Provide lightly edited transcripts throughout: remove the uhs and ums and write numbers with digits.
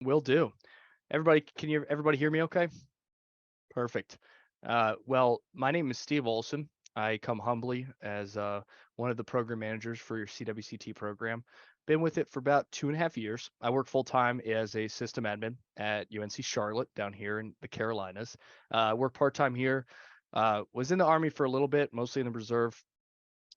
Will do. Everybody, can you everybody hear me okay? Perfect. Well, my name is Steve Olson. I come humbly as one of the program managers for your CWCT program. Been with it for about 2.5 years. I work full time as a system admin at UNC Charlotte down here in the Carolinas. Work part time here. Was in the Army for a little bit, mostly in the reserve.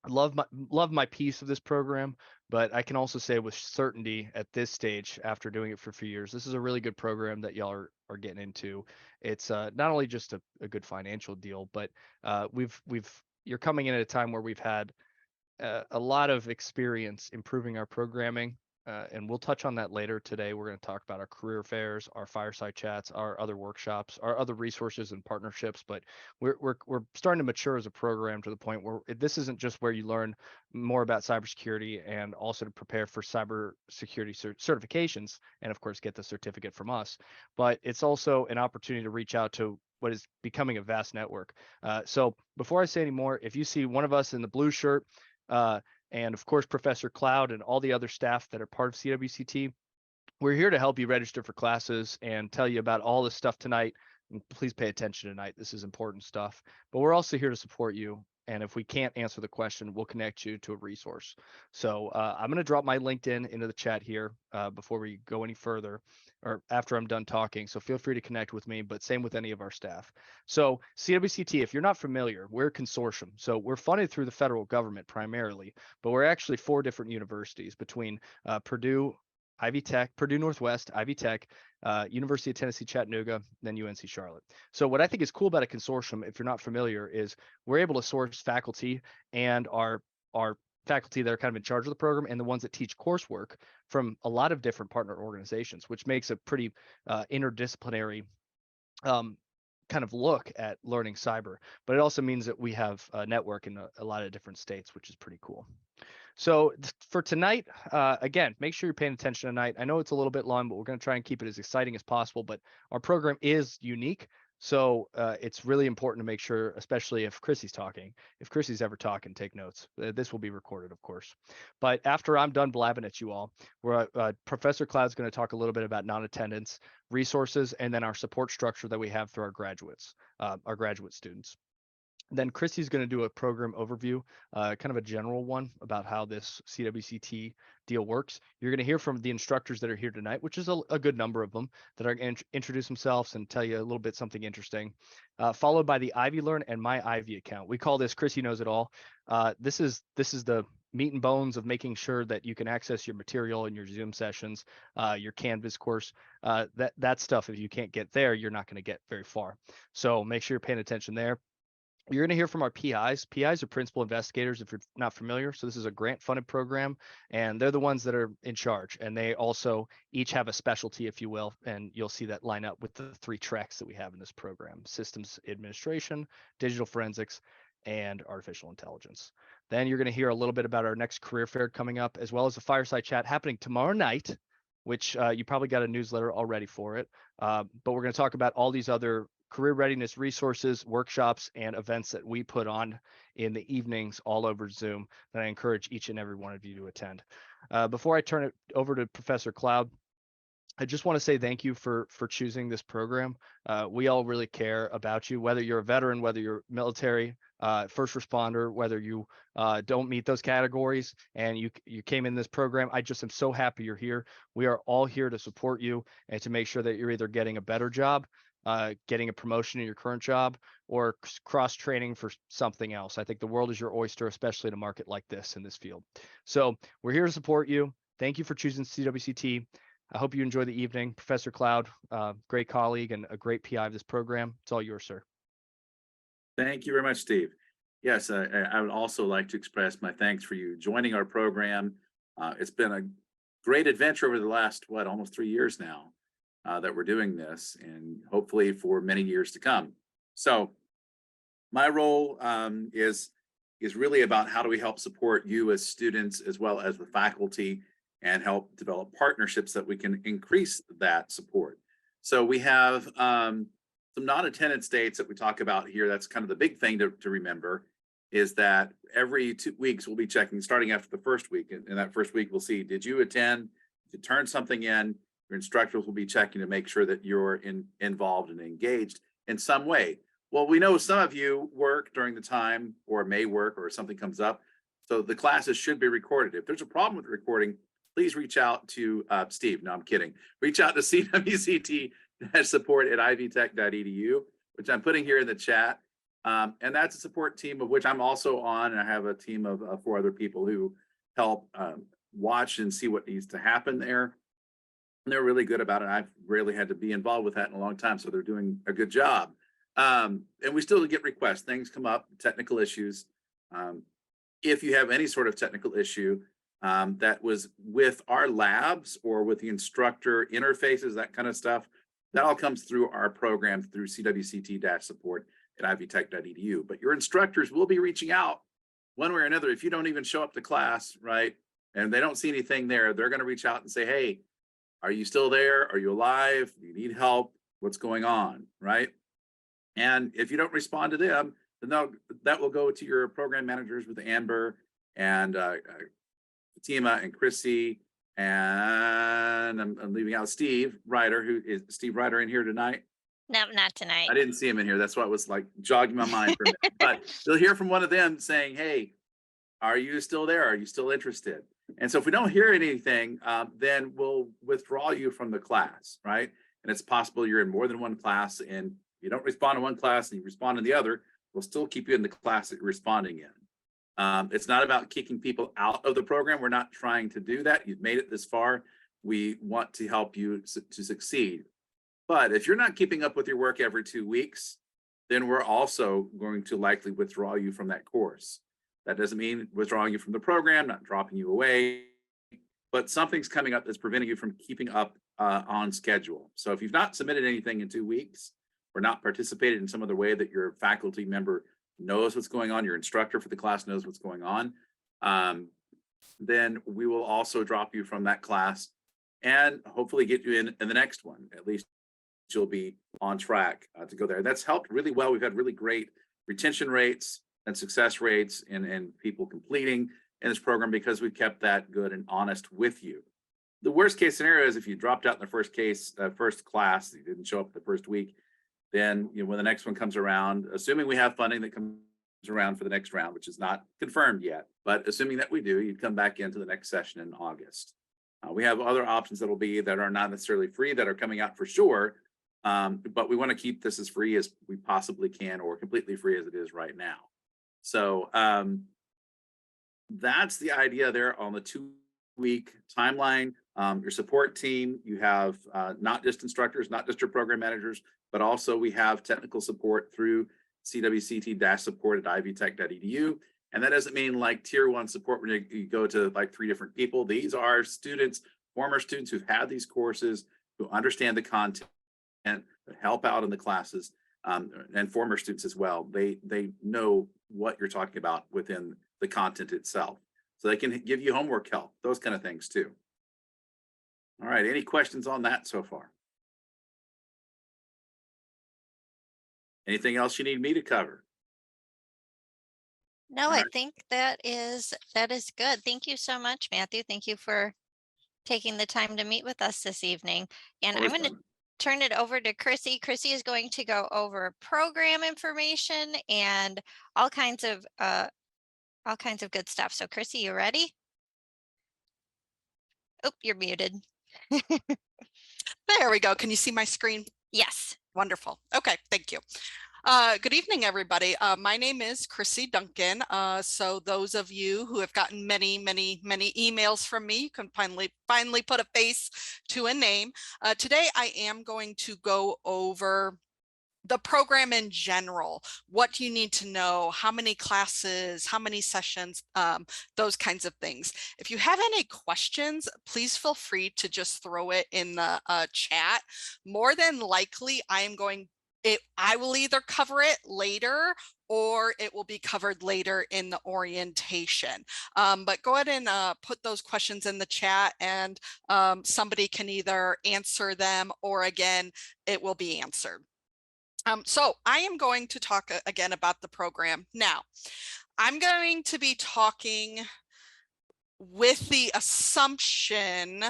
Love my piece of this program, but I can also say with certainty at this stage, after doing it for a few years, this is a really good program that y'all are getting into. It's not only just a good financial deal, but we've you're coming in at a time where we've had a lot of experience improving our programming, and we'll touch on that later today. We're going to talk about our career fairs, our fireside chats, our other workshops, our other resources and partnerships. But we're starting to mature as a program to the point where this isn't just where you learn more about cybersecurity and also to prepare for cybersecurity certifications, and of course get the certificate from us. But it's also an opportunity to reach out to what is becoming a vast network. So before I say any more, if you see one of us in the blue shirt, uh, and of course, Professor Cloud and all the other staff that are part of CWCT. We're here to help you register for classes and tell you about all this stuff tonight. And please pay attention tonight. This is important stuff. But we're also here to support you. And if we can't answer the question, we'll connect you to a resource. So I'm going to drop my LinkedIn into the chat here before we go any further or after I'm done talking. So feel free to connect with me, but same with any of our staff. So CWCT, if you're not familiar, we're a consortium. So we're funded through the federal government primarily, but we're actually 4 different universities between Purdue, Ivy Tech, Purdue Northwest, Ivy Tech, University of Tennessee, Chattanooga, then UNC Charlotte. So what I think is cool about a consortium, if you're not familiar, is we're able to source faculty and our faculty that are kind of in charge of the program and the ones that teach coursework from a lot of different partner organizations, which makes a pretty interdisciplinary um, kind of look at learning cyber. But it also means that we have a network in a lot of different states, which is pretty cool. So for tonight, again, make sure you're paying attention tonight. I know it's a little bit long, but we're going to try and keep it as exciting as possible. But our program is unique. So it's really important to make sure, especially if Chrissy's talking, if Chrissy's ever talking, take notes. This will be recorded, of course. But after I'm done blabbing at you all, Professor Cloud's going to talk a little bit about non-attendance, resources, and then our support structure that we have through our graduates, our graduate students. Then Christy's going to do a program overview, kind of a general one about how this CWCT deal works. You're going to hear from the instructors that are here tonight, which is a good number of them that are going to introduce themselves and tell you a little bit something interesting, followed by the Ivy Learn and My Ivy account. We call this Chrissy Knows It All. This is the meat and bones of making sure that you can access your material in your Zoom sessions, your Canvas course, that stuff. If you can't get there, you're not going to get very far. So make sure you're paying attention there. You're going to hear from our PIs. PIs are principal investigators, if you're not familiar. So this is a grant-funded program, and they're the ones that are in charge. And they also each have a specialty, if you will, and you'll see that line up with the 3 tracks that we have in this program: systems administration, digital forensics, and artificial intelligence. Then you're going to hear a little bit about our next career fair coming up, as well as a fireside chat happening tomorrow night, which you probably got a newsletter already for it. But we're going to talk about all these other career readiness resources, workshops, and events that we put on in the evenings all over Zoom that I encourage each and every one of you to attend. Before I turn it over to Professor Cloud, I just want to say thank you for choosing this program. We all really care about you, whether you're a veteran, whether you're military, first responder, whether you don't meet those categories and you came in this program. I just am so happy you're here. We are all here to support you and to make sure that you're either getting a better job, getting a promotion in your current job, or cross training for something else. I think the world is your oyster, especially in a market like this in this field. So we're here to support you. Thank you for choosing CWCT. I hope you enjoy the evening. Professor Cloud, great colleague and a great PI of this program. It's all yours, sir. Thank you very much, Steve. Yes, I would also like to express my thanks for you joining our program. It's been a great adventure over the last, almost 3 years now that we're doing this, and hopefully for many years to come. So my role is really about how do we help support you as students as well as the faculty and help develop partnerships that we can increase that support. So we have some non-attendance dates that we talk about here. That's kind of the big thing to remember, is that every 2 weeks we'll be checking, starting after the first week. And that first week we'll see, did you attend? Did you turn something in? Your instructors will be checking to make sure that you're involved and engaged in some way. Well, we know some of you work during the time or may work or something comes up. So the classes should be recorded. If there's a problem with the recording, please reach out to Steve. No, I'm kidding. Reach out to CWCT support at ivtech.edu, which I'm putting here in the chat. And that's a support team of which I'm also on. And I have a team of 4 other people who help watch and see what needs to happen there. And they're really good about it. I've rarely had to be involved with that in a long time. So they're doing a good job. And we still get requests. Things come up, technical issues. If you have any sort of technical issue that was with our labs or with the instructor interfaces, that kind of stuff, that all comes through our program through CWCT-support at ivtech.edu. But your instructors will be reaching out one way or another. If you don't even show up to class, right, and they don't see anything there, they're going to reach out and say, hey, are you still there? Are you alive? Do you need help? What's going on, right? And if you don't respond to them, then that will go to your program managers with Amber and Fatima and Chrissy, and I'm leaving out Steve Ryder. Who is Steve Ryder in here tonight? No, not tonight. I didn't see him in here. That's why it was like jogging my mind for a minute. But you'll hear from one of them saying, hey, are you still there? Are you still interested? And so if we don't hear anything, then we'll withdraw you from the class, right? And it's possible you're in more than one class, and you don't respond to one class and you respond to the other, we'll still keep you in the class that you're responding in. It's not about kicking people out of the program. We're not trying to do that. You've made it this far. We want to help you to succeed. But if you're not keeping up with your work every 2 weeks, then we're also going to likely withdraw you from that course. That doesn't mean withdrawing you from the program, not dropping you away, but something's coming up that's preventing you from keeping up on schedule. So if you've not submitted anything in 2 weeks, or not participated in some other way that your faculty member knows what's going on, your instructor for the class knows what's going on, then we will also drop you from that class and hopefully get you in the next one. At least you'll be on track to go there. That's helped really well. We've had really great retention rates and success rates and people completing in this program because we kept that good and honest with you. The worst case scenario is if you dropped out in the first class, you didn't show up the first week, then when the next one comes around, assuming we have funding that comes around for the next round, which is not confirmed yet, but assuming that we do, you'd come back into the next session in August. We have other options that are not necessarily free that are coming out for sure, but we want to keep this as free as we possibly can, or completely free as it is right now. So that's the idea there on the 2-week timeline. Your support team, you have not just instructors, not just your program managers, but also we have technical support through CWCT-support at ivtech.edu. And that doesn't mean like tier 1 support when you go to like 3 different people. These are students, former students who've had these courses, who understand the content, that help out in the classes, and former students as well. They know what you're talking about within the content itself. So they can give you homework help, those kind of things too. All right, any questions on that so far? Anything else you need me to cover? No, I think that is good. Thank you so much, Matthew. Thank you for taking the time to meet with us this evening. And I'm going to turn it over to Chrissy. Chrissy is going to go over program information and all kinds of good stuff. So Chrissy, you ready? Oh, you're muted. There we go. Can you see my screen? Yes. Wonderful. Okay, thank you. Good evening, everybody. My name is Chrissy Duncan. So those of you who have gotten many emails from me, you can finally put a face to a name. Today, I am going to go over the program in general, what you need to know, how many classes, how many sessions, those kinds of things. If you have any questions, please feel free to just throw it in the chat. More than likely, I will either cover it later or it will be covered later in the orientation. But go ahead and put those questions in the chat, and somebody can either answer them or again, it will be answered. So I am going to talk again about the program. Now, I'm going to be talking with the assumption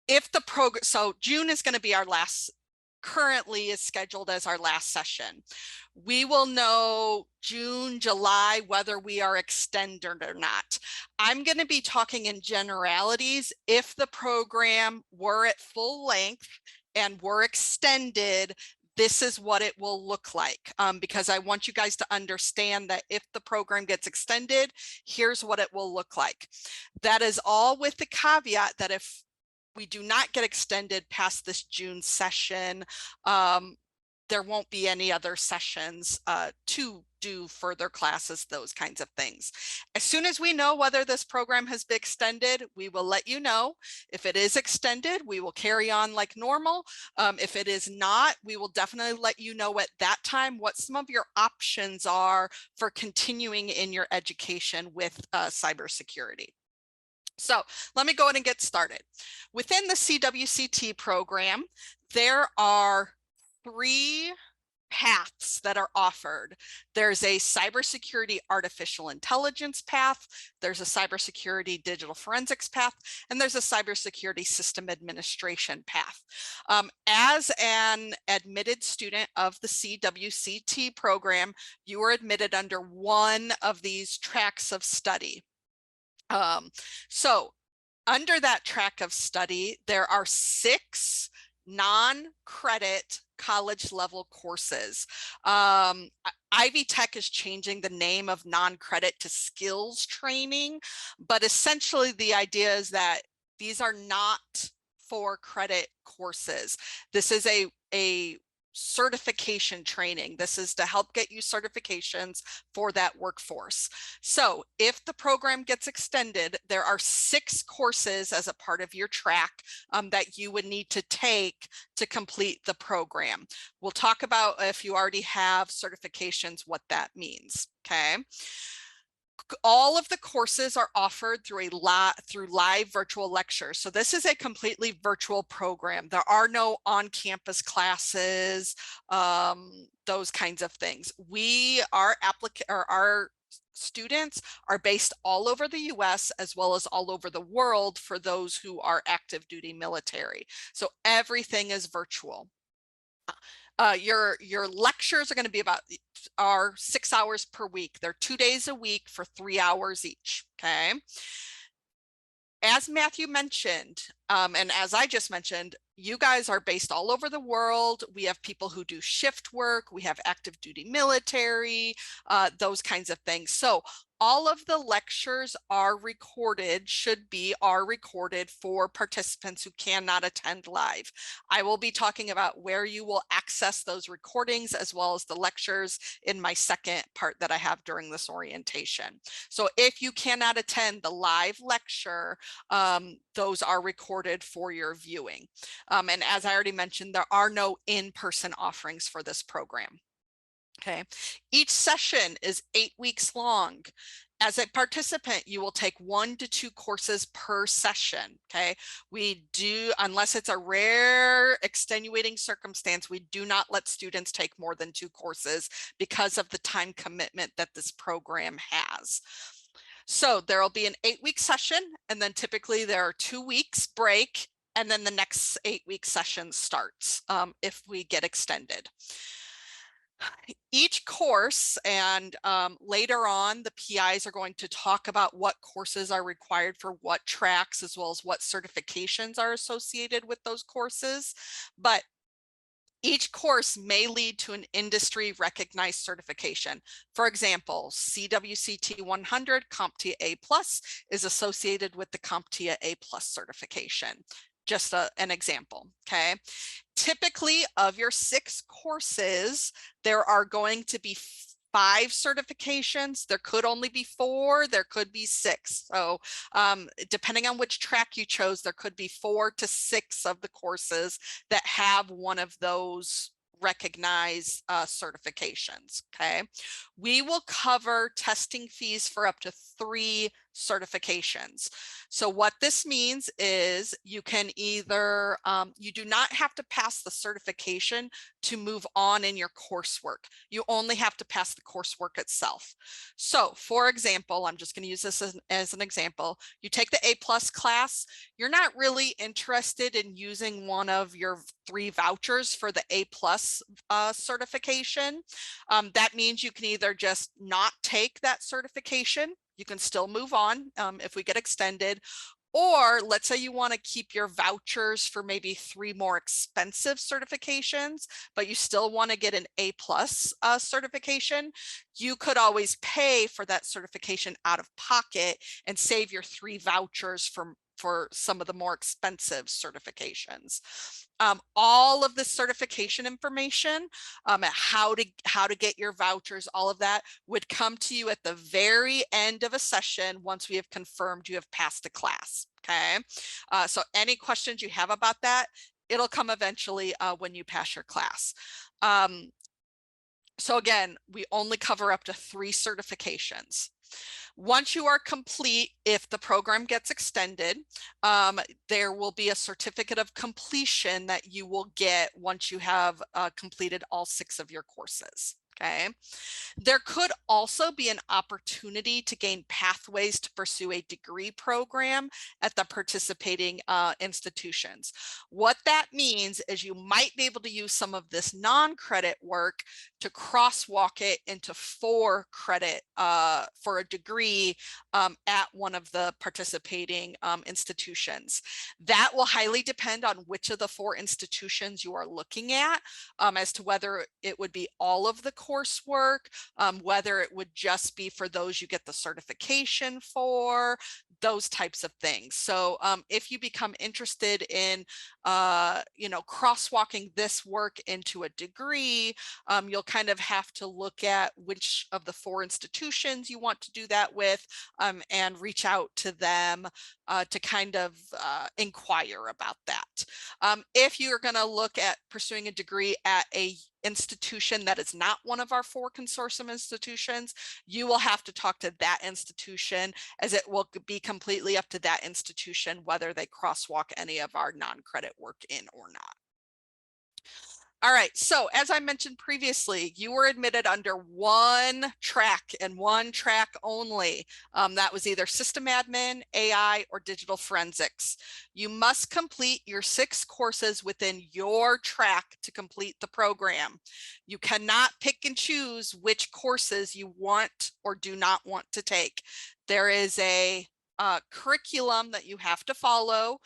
if the program, so June is going to be our last, currently is scheduled as our last session. We will know June, July, whether we are extended or not. I'm going to be talking in generalities. If the program were at full length and were extended, this is what it will look like, because I want you guys to understand that if the program gets extended, here's what it will look like. That is all with the caveat that if we do not get extended past this June session, there won't be any other sessions to do further classes, those kinds of things. As soon as we know whether this program has been extended, we will let you know. If it is extended, we will carry on like normal. If it is not, we will definitely let you know at that time what some of your options are for continuing in your education with cybersecurity. So let me go ahead and get started. Within the CWCT program, there are 3 paths that are offered. There's a cybersecurity artificial intelligence path, there's a cybersecurity digital forensics path, and there's a cybersecurity system administration path. As an admitted student of the CWCT program, you are admitted under one of these tracks of study. So under that track of study, there are 6 non-credit college level courses. Ivy Tech is changing the name of non-credit to skills training, but essentially the idea is that these are not for credit courses. This is a certification training. This is to help get you certifications for that workforce. So if the program gets extended, there are 6 courses as a part of your track that you would need to take to complete the program. We'll talk about, if you already have certifications, what that means. Okay. All of the courses are offered through live virtual lectures. So this is a completely virtual program. There are no on-campus classes, those kinds of things. Our students are based all over the US as well as all over the world for those who are active duty military. So everything is virtual. Your lectures are going to be about 6 hours per week. They're 2 days a week for 3 hours each. Okay. As Matthew mentioned, and as I just mentioned, you guys are based all over the world. We have people who do shift work. We have active duty military, those kinds of things. So all of the lectures are recorded, are recorded for participants who cannot attend live. I will be talking about where you will access those recordings as well as the lectures in my second part that I have during this orientation. So if you cannot attend the live lecture, those are recorded for your viewing. And as I already mentioned, there are no in-person offerings for this program. Okay, each session is 8 weeks long. As a participant, you will take 1 to 2 courses per session. Okay, we do, unless it's a rare extenuating circumstance, we do not let students take more than 2 courses because of the time commitment that this program has. So there will be an 8-week session, and then typically there are 2 weeks break, and then the next 8-week session starts if we get extended. Each course, and later on the PIs are going to talk about what courses are required for what tracks, as well as what certifications are associated with those courses. But each course may lead to an industry recognized certification. For example, CWCT 100 CompTIA A+ is associated with the CompTIA A+ certification. Just an example, okay? Typically, of your 6 courses, there are going to be 5 certifications. There could only be 4, there could be 6. So depending on which track you chose, there could be 4 to 6 of the courses that have one of those recognized certifications. Okay, we will cover testing fees for up to 3 certifications. So what this means is you can either, you do not have to pass the certification to move on in your coursework. You only have to pass the coursework itself. So for example, I'm just going to use this as an example. You take the A+ class, you're not really interested in using one of your 3 vouchers for the A+ certification. That means you can either just not take that certification. You can still move on if we get extended. Or let's say you want to keep your vouchers for maybe 3 more expensive certifications, but you still want to get an A+ certification. You could always pay for that certification out of pocket and save your 3 vouchers for some of the more expensive certifications. All of the certification information, how to get your vouchers, all of that would come to you at the very end of a session once we have confirmed you have passed the class. Okay, so any questions you have about that, it'll come eventually when you pass your class. So again, we only cover up to 3 certifications. Once you are complete, if the program gets extended, there will be a certificate of completion that you will get once you have completed all 6 of your courses. Okay. There could also be an opportunity to gain pathways to pursue a degree program at the participating institutions. What that means is you might be able to use some of this non-credit work to crosswalk it into 4 credit for a degree at one of the participating institutions. That will highly depend on which of the 4 institutions you are looking at as to whether it would be all of the coursework, whether it would just be for those you get the certification for, those types of things. So if you become interested in, crosswalking this work into a degree, you'll kind of have to look at which of the 4 institutions you want to do that with and reach out to them to kind of inquire about that. If you're going to look at pursuing a degree at a institution that is not one of our 4 consortium institutions, you will have to talk to that institution, as it will be completely up to that institution whether they crosswalk any of our non-credit work in or not. All right, so as I mentioned previously, you were admitted under 1 track and 1 track only. That was either system admin, AI, or digital forensics. You must complete your 6 courses within your track to complete the program. You cannot pick and choose which courses you want or do not want to take. There is a curriculum that you have to follow.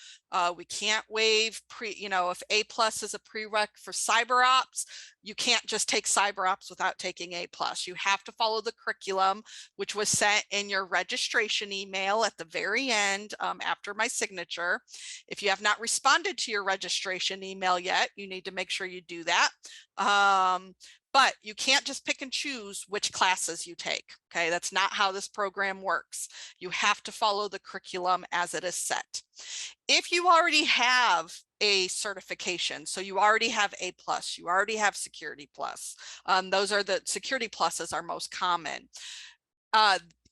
We can't waive if A+ is a prereq for cyber ops, you can't just take cyber ops without taking A+. You have to follow the curriculum, which was sent in your registration email at the very end after my signature. If you have not responded to your registration email yet, you need to make sure you do that. But you can't just pick and choose which classes you take. Okay, that's not how this program works. You have to follow the curriculum as it is set. If you already have a certification, so you already have A+, you already have Security Plus, those are the Security Pluses are most common.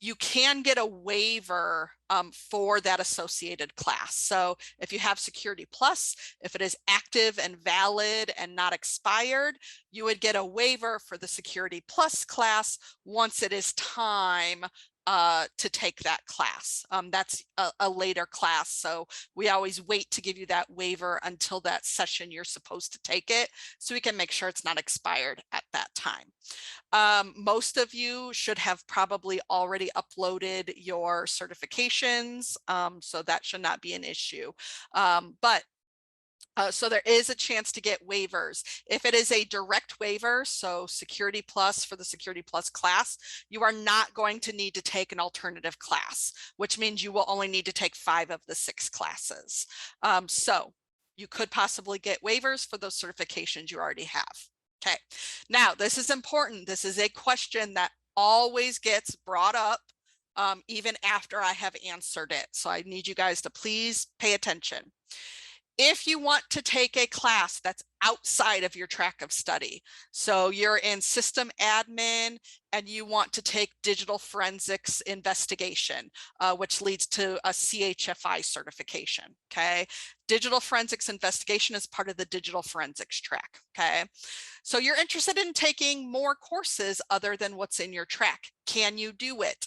You can get a waiver for that associated class. So if you have Security Plus, if it is active and valid and not expired, you would get a waiver for the Security Plus class once it is time to take that class. That's a later class, so we always wait to give you that waiver until that session you're supposed to take it, so we can make sure it's not expired at that time. Most of you should have probably already uploaded your certifications, so that should not be an issue. So there is a chance to get waivers. If it is a direct waiver, so Security Plus for the Security Plus class, you are not going to need to take an alternative class, which means you will only need to take 5 of the 6 classes. So you could possibly get waivers for those certifications you already have. Okay, now this is important. This is a question that always gets brought up even after I have answered it. So I need you guys to please pay attention. If you want to take a class that's outside of your track of study, so you're in system admin and you want to take digital forensics investigation, which leads to a CHFI certification, okay? Digital forensics investigation is part of the digital forensics track, okay? So you're interested in taking more courses other than what's in your track. Can you do it?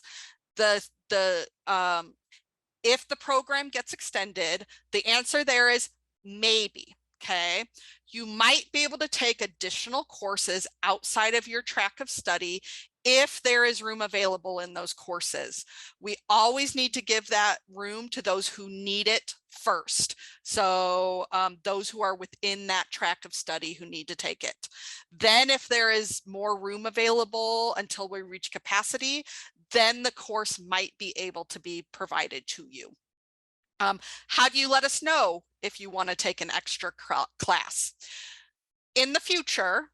If the program gets extended, the answer there is maybe, okay? You might be able to take additional courses outside of your track of study if there is room available in those courses. We always need to give that room to those who need it first. So those who are within that track of study who need to take it. Then if there is more room available until we reach capacity, then the course might be able to be provided to you. How do you let us know if you want to take an extra class? In the future,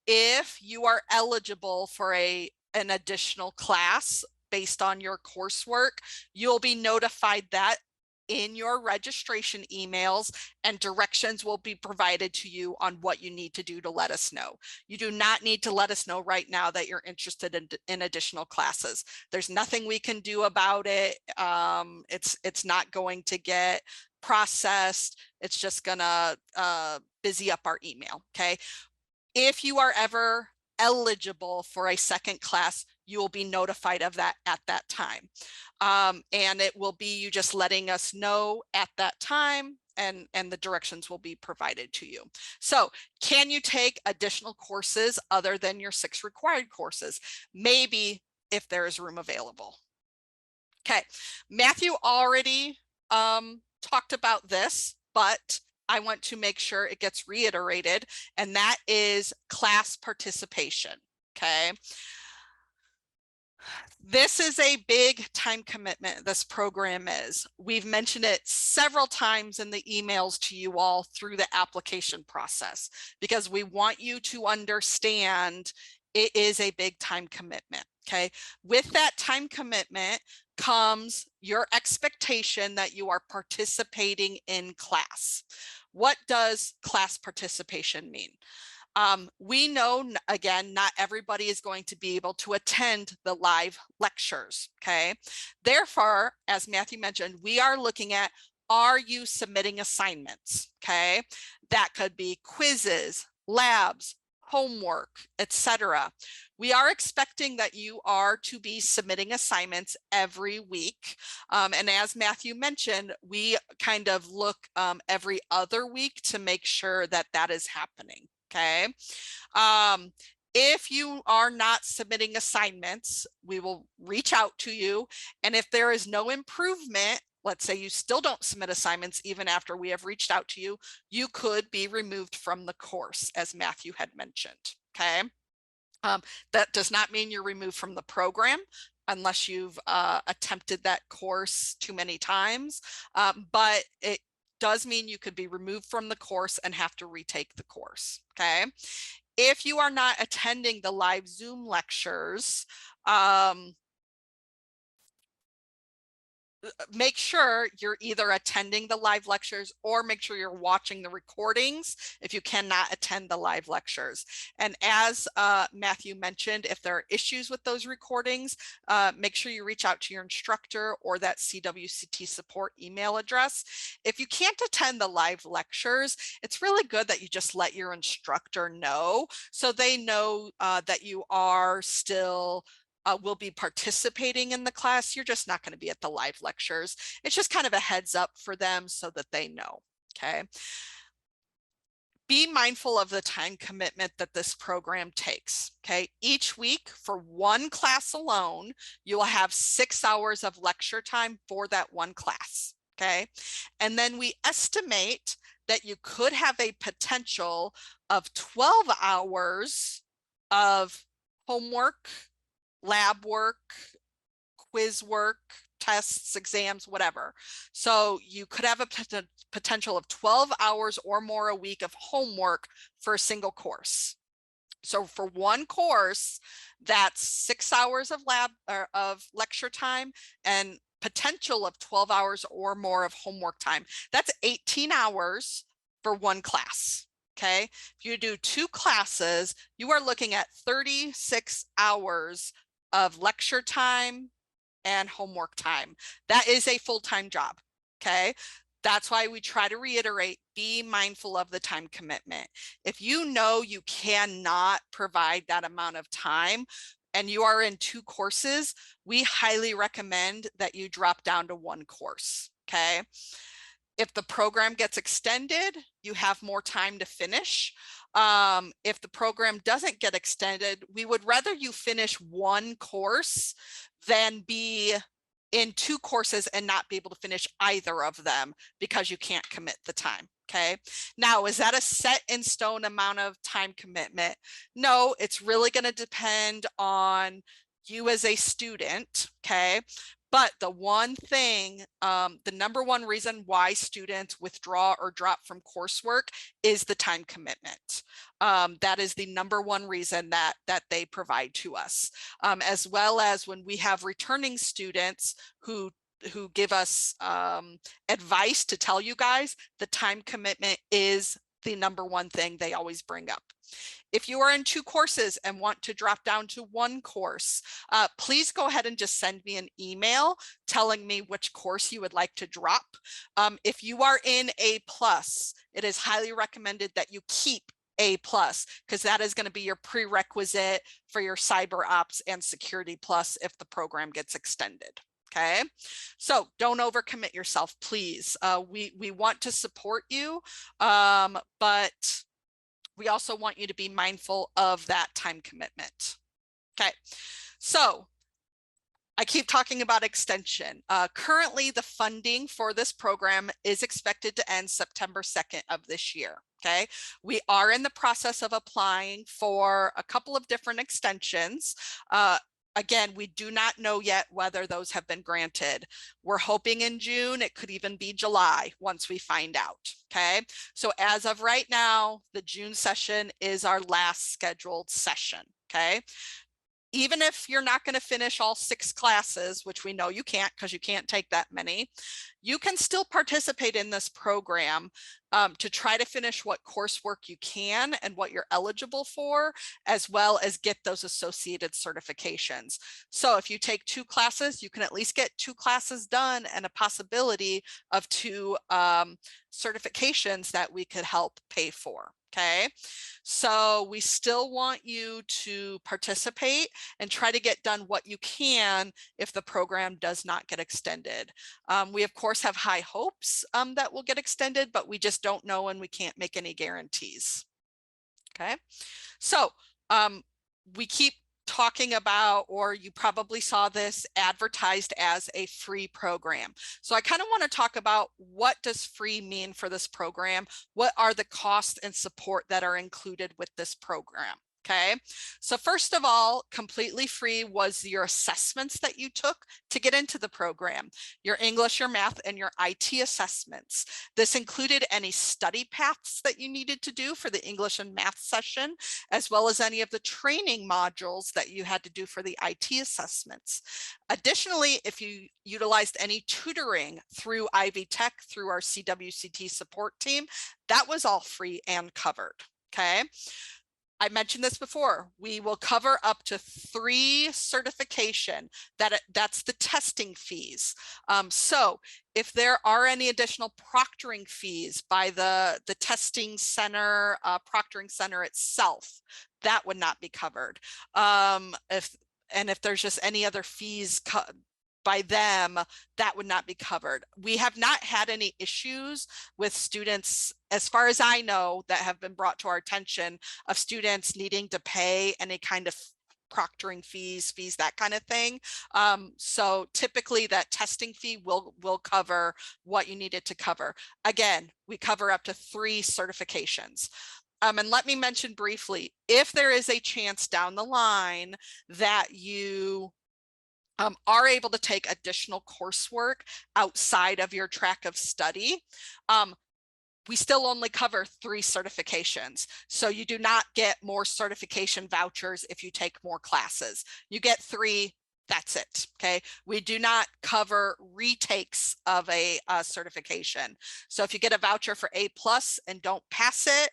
if you are eligible for an additional class based on your coursework, you'll be notified that in your registration emails, and directions will be provided to you on what you need to do to let us know. You do not need to let us know right now that you're interested in additional classes. There's nothing we can do about it. It's not going to get processed. It's just gonna busy up our email, okay? If you are ever eligible for a second class, you will be notified of that at that time. And it will be you just letting us know at that time, and the directions will be provided to you. So can you take additional courses other than your 6 required courses? Maybe, if there is room available. Okay, Matthew already talked about this, but I want to make sure it gets reiterated, and that is class participation, okay? This is a big time commitment, this program is. We've mentioned it several times in the emails to you all through the application process, because we want you to understand it is a big time commitment, okay? With that time commitment comes your expectation that you are participating in class. What does class participation mean? We know, again, not everybody is going to be able to attend the live lectures, okay? Therefore, as Matthew mentioned, we are looking at, are you submitting assignments, okay? That could be quizzes, labs, homework, etc. We are expecting that you are to be submitting assignments every week. And as Matthew mentioned, we kind of look every other week to make sure that that is happening. Okay. If you are not submitting assignments, we will reach out to you. And if there is no improvement, let's say you still don't submit assignments even after we have reached out to you, you could be removed from the course, as Matthew had mentioned. Okay. That does not mean you're removed from the program unless you've attempted that course too many times. But it does mean you could be removed from the course and have to retake the course, okay? If you are not attending the live Zoom lectures, make sure you're either attending the live lectures or make sure you're watching the recordings if you cannot attend the live lectures. And as Matthew mentioned, if there are issues with those recordings, make sure you reach out to your instructor or that CWCT support email address. If you can't attend the live lectures, it's really good that you just let your instructor know so they know that you are still will be participating in the class. You're just not going to be at the live lectures. It's just kind of a heads up for them so that they know, okay? Be mindful of the time commitment that this program takes, okay? Each week for one class alone, you will have 6 hours of lecture time for that one class, okay? And then we estimate that you could have a potential of 12 hours of homework, lab work, quiz work, tests, exams, whatever. So you could have a potential of 12 hours or more a week of homework for a single course. So for one course, that's 6 hours of lab or of lecture time and potential of 12 hours or more of homework time. That's 18 hours for one class. Okay, if you do 2 classes, you are looking at 36 hours of lecture time and homework time. That is a full-time job. Okay, that's why we try to reiterate, be mindful of the time commitment. If you know you cannot provide that amount of time and you are in 2 courses, we highly recommend that you drop down to 1 course. Okay. If the program gets extended, you have more time to finish. If the program doesn't get extended, we would rather you finish 1 course than be in 2 courses and not be able to finish either of them because you can't commit the time. Okay. Now, is that a set in stone amount of time commitment? No, it's really going to depend on you as a student. Okay. But the one thing, the number one reason why students withdraw or drop from coursework is the time commitment. That is the number one reason that they provide to us, as well as when we have returning students who give us advice to tell you guys, the time commitment is the number one thing they always bring up. If you are in 2 courses and want to drop down to 1 course, please go ahead and just send me an email telling me which course you would like to drop. If you are in A+, it is highly recommended that you keep A+, because that is going to be your prerequisite for your cyber ops and security plus if the program gets extended. Okay, so don't overcommit yourself, please. We want to support you, but we also want you to be mindful of that time commitment. Okay, so I keep talking about extension. Currently, the funding for this program is expected to end September 2nd of this year. Okay, we are in the process of applying for a couple of different extensions. Again, we do not know yet whether those have been granted. We're hoping in June, it could even be July once we find out. Okay, so as of right now, the June session is our last scheduled session. Okay, even if you're not going to finish all 6 classes, which we know you can't because you can't take that many, you can still participate in this program to try to finish what coursework you can and what you're eligible for, as well as get those associated certifications. So if you take 2 classes, you can at least get 2 classes done and a possibility of 2 certifications that we could help pay for. Okay, so we still want you to participate and try to get done what you can if the program does not get extended. We of course have high hopes that will get extended, but we just don't know and we can't make any guarantees. Okay, so we keep talking about, or you probably saw this advertised as a free program. So I kind of want to talk about what does free mean for this program? What are the costs and support that are included with this program? Okay, so first of all, completely free was your assessments that you took to get into the program, your English, your math, and your IT assessments. This included any study paths that you needed to do for the English and math session, as well as any of the training modules that you had to do for the IT assessments. Additionally, if you utilized any tutoring through Ivy Tech, through our CWCT support team, that was all free and covered. Okay. I mentioned this before, we will cover up to 3 certification, that's the testing fees. So if there are any additional proctoring fees by the testing center, proctoring center itself, that would not be covered. If there's just any other fees by them, that would not be covered. We have not had any issues with students, as far as I know, that have been brought to our attention of students needing to pay any kind of proctoring fees, that kind of thing. So typically that testing fee will cover what you needed to cover. Again, we cover up to 3 certifications. And let me mention briefly, if there is a chance down the line that you are able to take additional coursework outside of your track of study, we still only cover 3 certifications. So you do not get more certification vouchers if you take more classes. You get 3 That's it. Okay. We do not cover retakes of a certification. So if you get a voucher for A+ and don't pass it,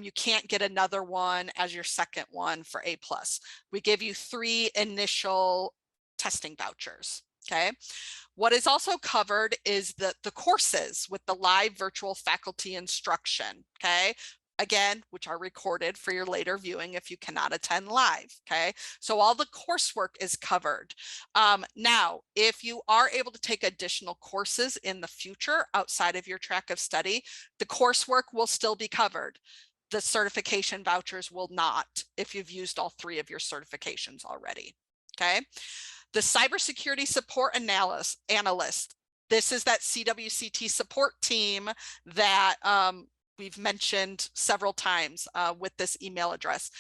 you can't get another one as your second one for A+. We give you 3 initial testing vouchers. Okay. What is also covered is the courses with the live virtual faculty instruction. Okay. Again, which are recorded for your later viewing if you cannot attend live. Okay, so all the coursework is covered. Now, if you are able to take additional courses in the future outside of your track of study, the coursework will still be covered. The certification vouchers will not, if you've used all 3 of your certifications already. Okay, the cybersecurity support analyst. This is that CWCT support team that we've mentioned several times with this email address.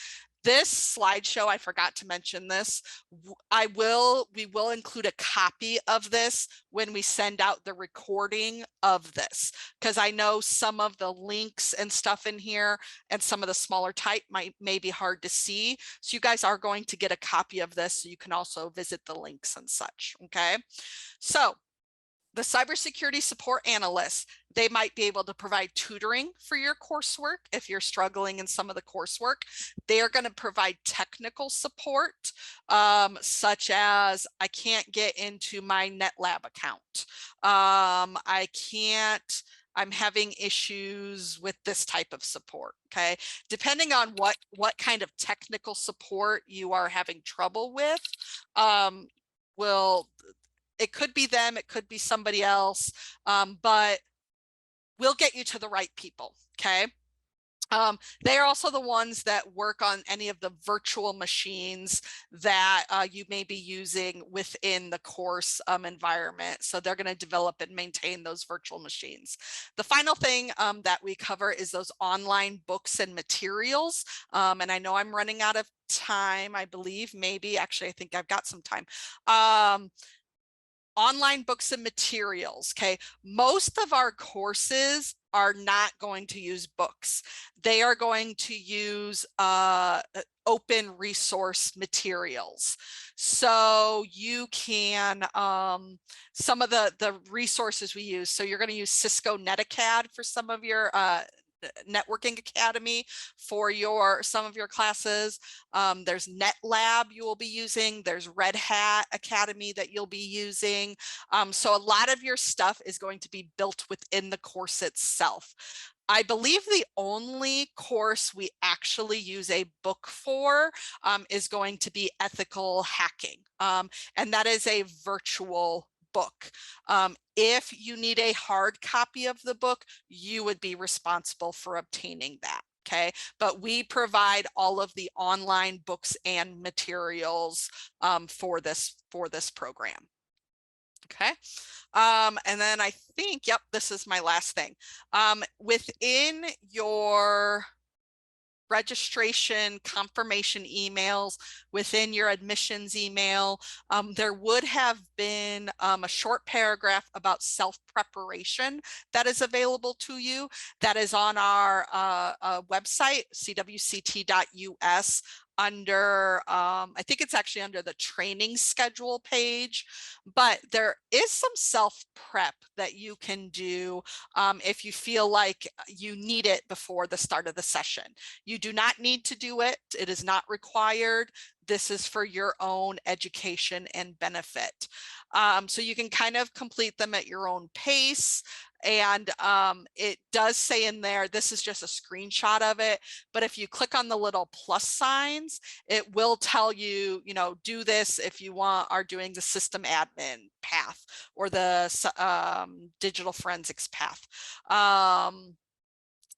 This slideshow, I forgot to mention this. We will include a copy of this when we send out the recording of this, because I know some of the links and stuff in here and some of the smaller type may be hard to see. So you guys are going to get a copy of this, so you can also visit the links and such. Okay, so the cybersecurity support analysts, they might be able to provide tutoring for your coursework if you're struggling in some of the coursework. They are going to provide technical support, such as I can't get into my NetLab account. I'm having issues with this type of support. Okay, depending on what kind of technical support you are having trouble with, it could be them, it could be somebody else, but we'll get you to the right people. Okay. They are also the ones that work on any of the virtual machines that you may be using within the course environment. So they're going to develop and maintain those virtual machines. The final thing that we cover is those online books and materials. And I know I'm running out of time, I believe, maybe, actually, I think I've got some time. Online books and materials. Okay, most of our courses are not going to use books. They are going to use open resource materials. So you can, some of the resources we use, so you're going to use Cisco NetAcad for some of your Networking Academy for some of your classes. There's NetLab you will be using. There's Red Hat Academy that you'll be using. So a lot of your stuff is going to be built within the course itself. I believe the only course we actually use a book for is going to be ethical hacking. And that is a virtual book. If you need a hard copy of the book, you would be responsible for obtaining that. Okay, but we provide all of the online books and materials for this program. Okay, and then I think, yep, this is my last thing. Within your registration confirmation emails, within your admissions email, there would have been a short paragraph about self-preparation that is available to you. That is on our website, CWCT.us, under, I think it's actually under the training schedule page, but there is some self-prep that you can do if you feel like you need it before the start of the session. You do not need to do it. It is not required. This is for your own education and benefit. So you can kind of complete them at your own pace. And it does say in there, this is just a screenshot of it, but if you click on the little plus signs, it will tell you, do this if you are doing the system admin path or the digital forensics path.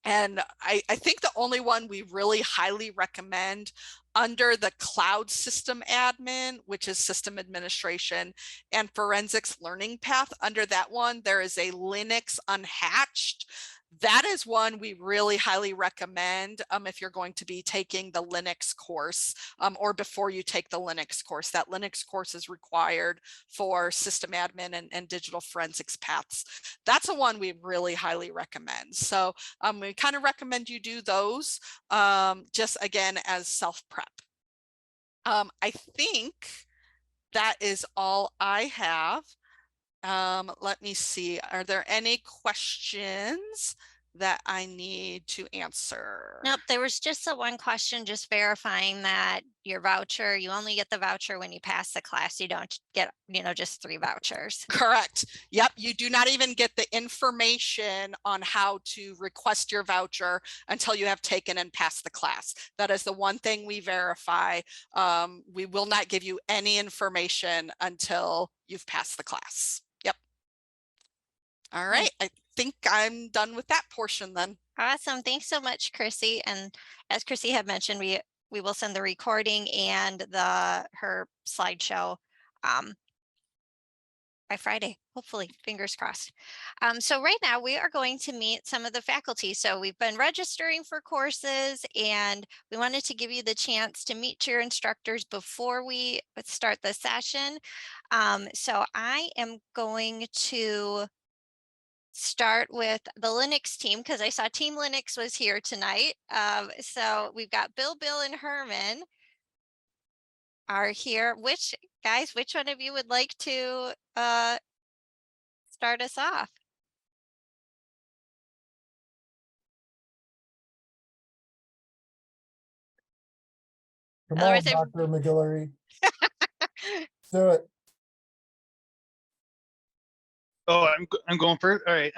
And I think the only one we really highly recommend under the cloud system admin, which is system administration and forensics learning path, under that one, there is a Linux unhatched. That is one we really highly recommend if you're going to be taking the Linux course or before you take the Linux course. That Linux course is required for system admin and digital forensics paths. That's a one we really highly recommend. So we kind of recommend you do those just again as self-prep. I think that is all I have. Let me see. Are there any questions that I need to answer? Nope, there was just the one question, just verifying that your voucher, you only get the voucher when you pass the class. You don't get, just 3 vouchers. Correct. Yep. You do not even get the information on how to request your voucher until you have taken and passed the class. That is the one thing we verify. We will not give you any information until you've passed the class. Yep. All right. I think I'm done with that portion then. Awesome. Thanks so much, Chrissy. And as Chrissy had mentioned, we will send the recording and her slideshow by Friday, hopefully, fingers crossed. So right now we are going to meet some of the faculty. So we've been registering for courses, and we wanted to give you the chance to meet your instructors before we start the session. So I am going to start with the Linux team because I saw Team Linux was here tonight. So we've got Bill, and Herman are here. Which one of you would like to start us off? Come on, Otherwise, Dr. McGillery. Do it. Oh, I'm going first. All right.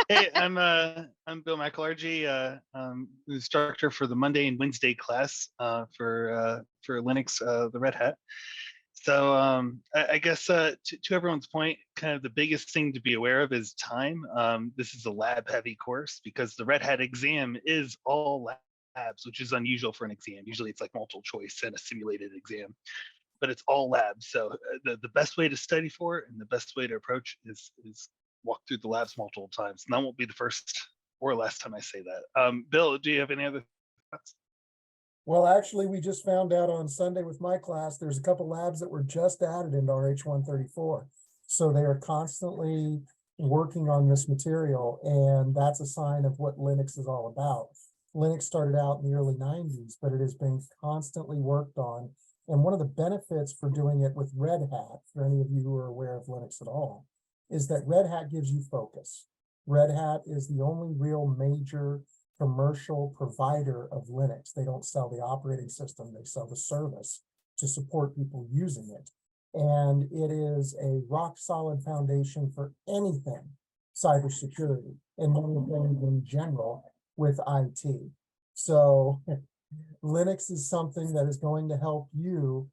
Hey, I'm Bill McElargy, instructor for the Monday and Wednesday class for Linux, the Red Hat. So I guess to everyone's point, kind of the biggest thing to be aware of is time. This is a lab-heavy course because the Red Hat exam is all labs, which is unusual for an exam. Usually it's like multiple choice and a simulated exam, but it's all labs. So the best way to study for it and the best way to approach is walk through the labs multiple times. And that won't be the first or last time I say that. Bill, do you have any other thoughts? Well, actually, we just found out on Sunday with my class, there's a couple labs that were just added into our H134. So they are constantly working on this material, and that's a sign of what Linux is all about. Linux started out in the early 90s, but it has been constantly worked on. And one of the benefits for doing it with Red Hat, for any of you who are aware of Linux at all, is that Red Hat gives you focus. Red Hat is the only real major commercial provider of Linux. They don't sell the operating system, they sell the service to support people using it. And it is a rock solid foundation for anything cybersecurity and anything in general with IT. So Linux is something that is going to help you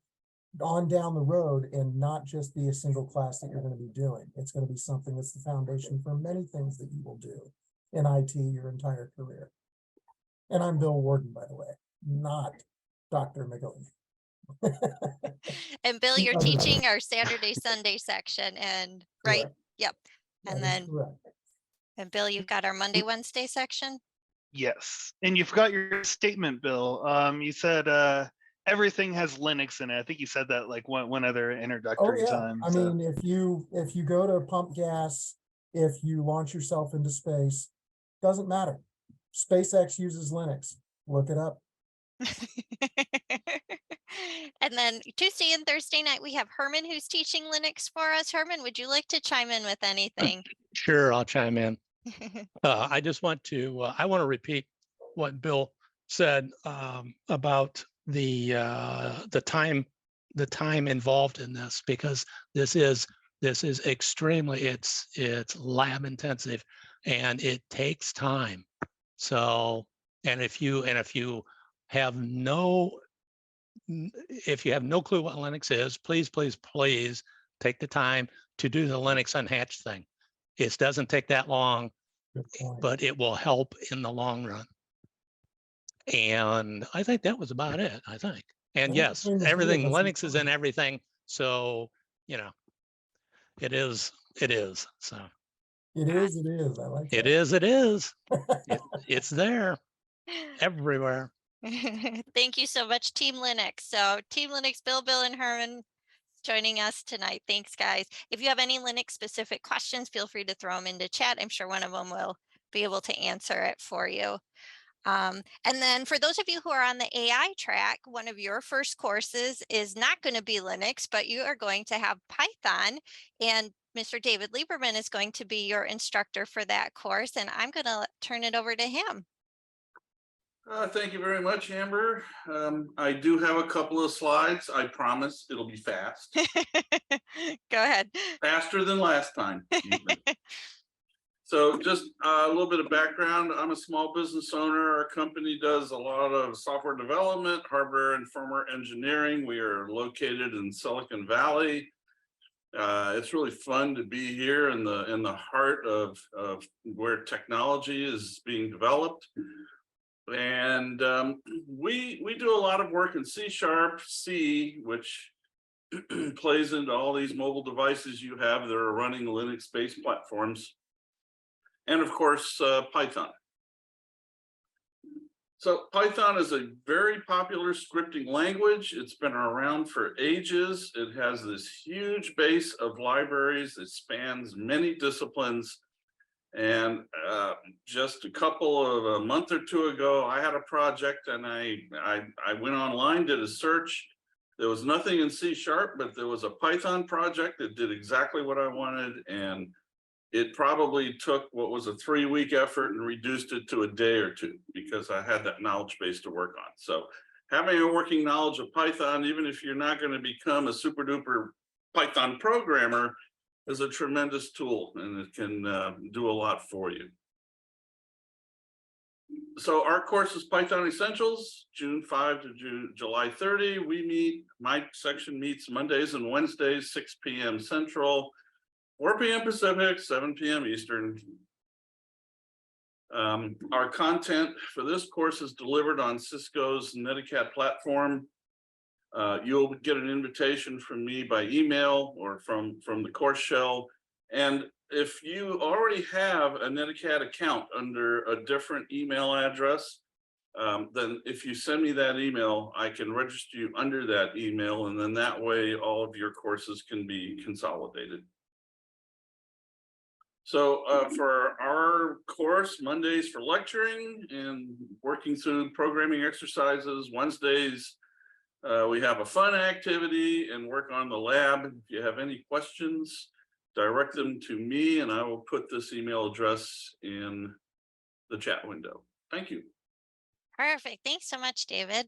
on down the road and not just be a single class that you're going to be doing. It's going to be something that's the foundation for many things that you will do in IT your entire career. And I'm Bill Warden, by the way, not Dr. McGillivray. And Bill, you're teaching our Saturday, Sunday section, and right? Correct. Yep. And then, and Bill, you've got our Monday, Wednesday section. Yes. And you forgot your statement, Bill. You said everything has Linux in it. I think you said that like one other introductory time. I mean, if you go to pump gas, if you launch yourself into space, doesn't matter. SpaceX uses Linux. Look it up. And then Tuesday and Thursday night, we have Herman who's teaching Linux for us. Herman, would you like to chime in with anything? Sure, I'll chime in. I just want to, I want to repeat what Bill said about the time involved in this, because this is extremely, it's lab intensive and it takes time. So, and if you have no clue what Linux is, please take the time to do the Linux Unhatched thing. It doesn't take that long, but it will help in the long run. And I think that was about it, I think. And yes, everything, Linux is in everything. So, it is. So. It is. I like that. It is. It's there everywhere. Thank you so much, Team Linux. So Team Linux, Bill, and Herman joining us tonight. Thanks, guys. If you have any Linux specific questions, feel free to throw them into chat. I'm sure one of them will be able to answer it for you. And then for those of you who are on the AI track, one of your first courses is not going to be Linux, but you are going to have Python, and Mr. David Lieberman is going to be your instructor for that course, and I'm going to turn it over to him. Thank you very much, Amber. I do have a couple of slides. I promise it'll be fast. Go ahead. Faster than last time. Even. So just a little bit of background. I'm a small business owner. Our company does a lot of software development, hardware and firmware engineering. We are located in Silicon Valley. It's really fun to be here in the heart of where technology is being developed. And we do a lot of work in C#, C, which plays into all these mobile devices you have that are running Linux-based platforms. And of course, Python. So Python is a very popular scripting language. It's been around for ages. It has this huge base of libraries. It spans many disciplines. And just a month or two ago, I had a project and I went online, did a search. There was nothing in C#, but there was a Python project that did exactly what I wanted. And it probably took what was a 3-week effort and reduced it to a day or two because I had that knowledge base to work on. So having a working knowledge of Python, even if you're not going to become a super duper Python programmer, is a tremendous tool, and it can do a lot for you. So our course is Python Essentials, June 5 to July 30. My section meets Mondays and Wednesdays, 6 p.m. Central, 4 p.m. Pacific, 7 p.m. Eastern. Our content for this course is delivered on Cisco's Neticat platform. You'll get an invitation from me by email or from the course shell. And if you already have a Neticat account under a different email address, then if you send me that email, I can register you under that email. And then that way all of your courses can be consolidated. So for our course, Mondays for lecturing and working through programming exercises, Wednesdays, we have a fun activity and work on the lab. If you have any questions, direct them to me and I will put this email address in the chat window. Thank you. Perfect. Thanks so much, David.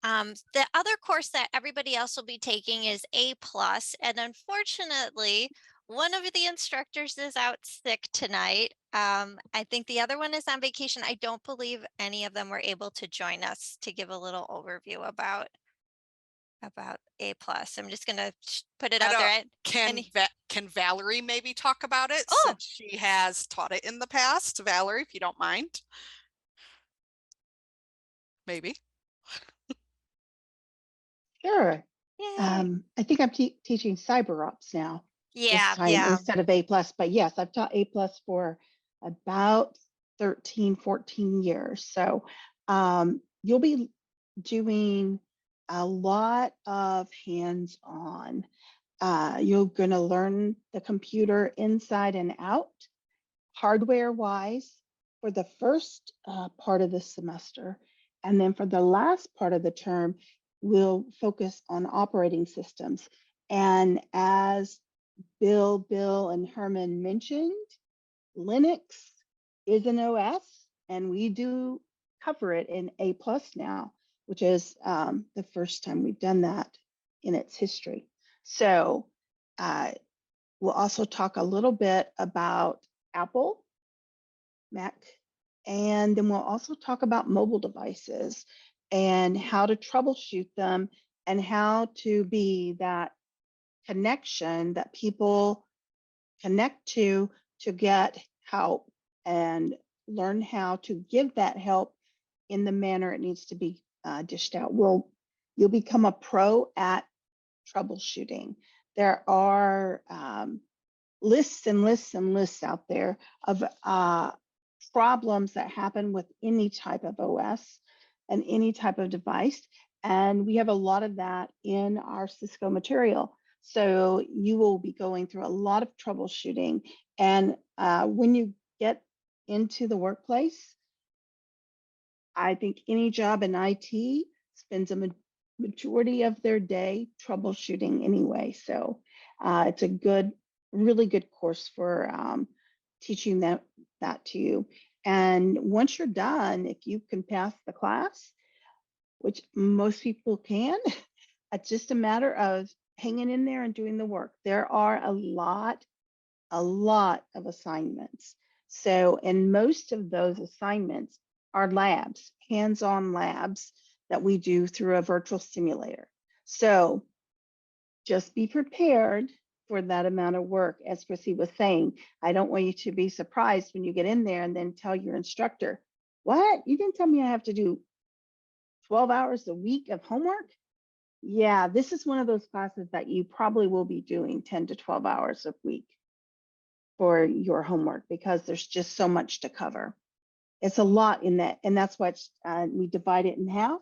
The other course that everybody else will be taking is A+, and unfortunately, one of the instructors is out sick tonight. I think the other one is on vacation. I don't believe any of them were able to join us to give a little overview about A+. I'm just going to put it out there. Can Valerie maybe talk about it since she has taught it in the past? Valerie, if you don't mind. Maybe. Sure. Yay. I think I'm teaching cyber ops now. Yeah, this time instead of A+, but yes, I've taught A+ for about 13, 14 years. So you'll be doing a lot of hands-on. You're going to learn the computer inside and out, hardware-wise, for the first part of the semester. And then for the last part of the term, we'll focus on operating systems. And as Bill, and Herman mentioned, Linux is an OS, and we do cover it in A+ now, which is the first time we've done that in its history. So we'll also talk a little bit about Apple, Mac, and then we'll also talk about mobile devices and how to troubleshoot them and how to be that connection that people connect to get help and learn how to give that help in the manner it needs to be dished out. You'll become a pro at troubleshooting. There are lists and lists and lists out there of problems that happen with any type of OS and any type of device. And we have a lot of that in our Cisco material. So you will be going through a lot of troubleshooting. And when you get into the workplace, I think any job in IT spends a majority of their day troubleshooting anyway. So it's a good, really good course for teaching that to you. And once you're done, if you can pass the class, which most people can, it's just a matter of hanging in there and doing the work. There are a lot of assignments. So, and most of those assignments are labs, hands-on labs that we do through a virtual simulator. So just be prepared for that amount of work. As Chrissy was saying, I don't want you to be surprised when you get in there and then tell your instructor, what? You didn't tell me I have to do 12 hours a week of homework? Yeah, this is one of those classes that you probably will be doing 10 to 12 hours a week for your homework because there's just so much to cover. It's a lot in that, and that's why we divide it in half.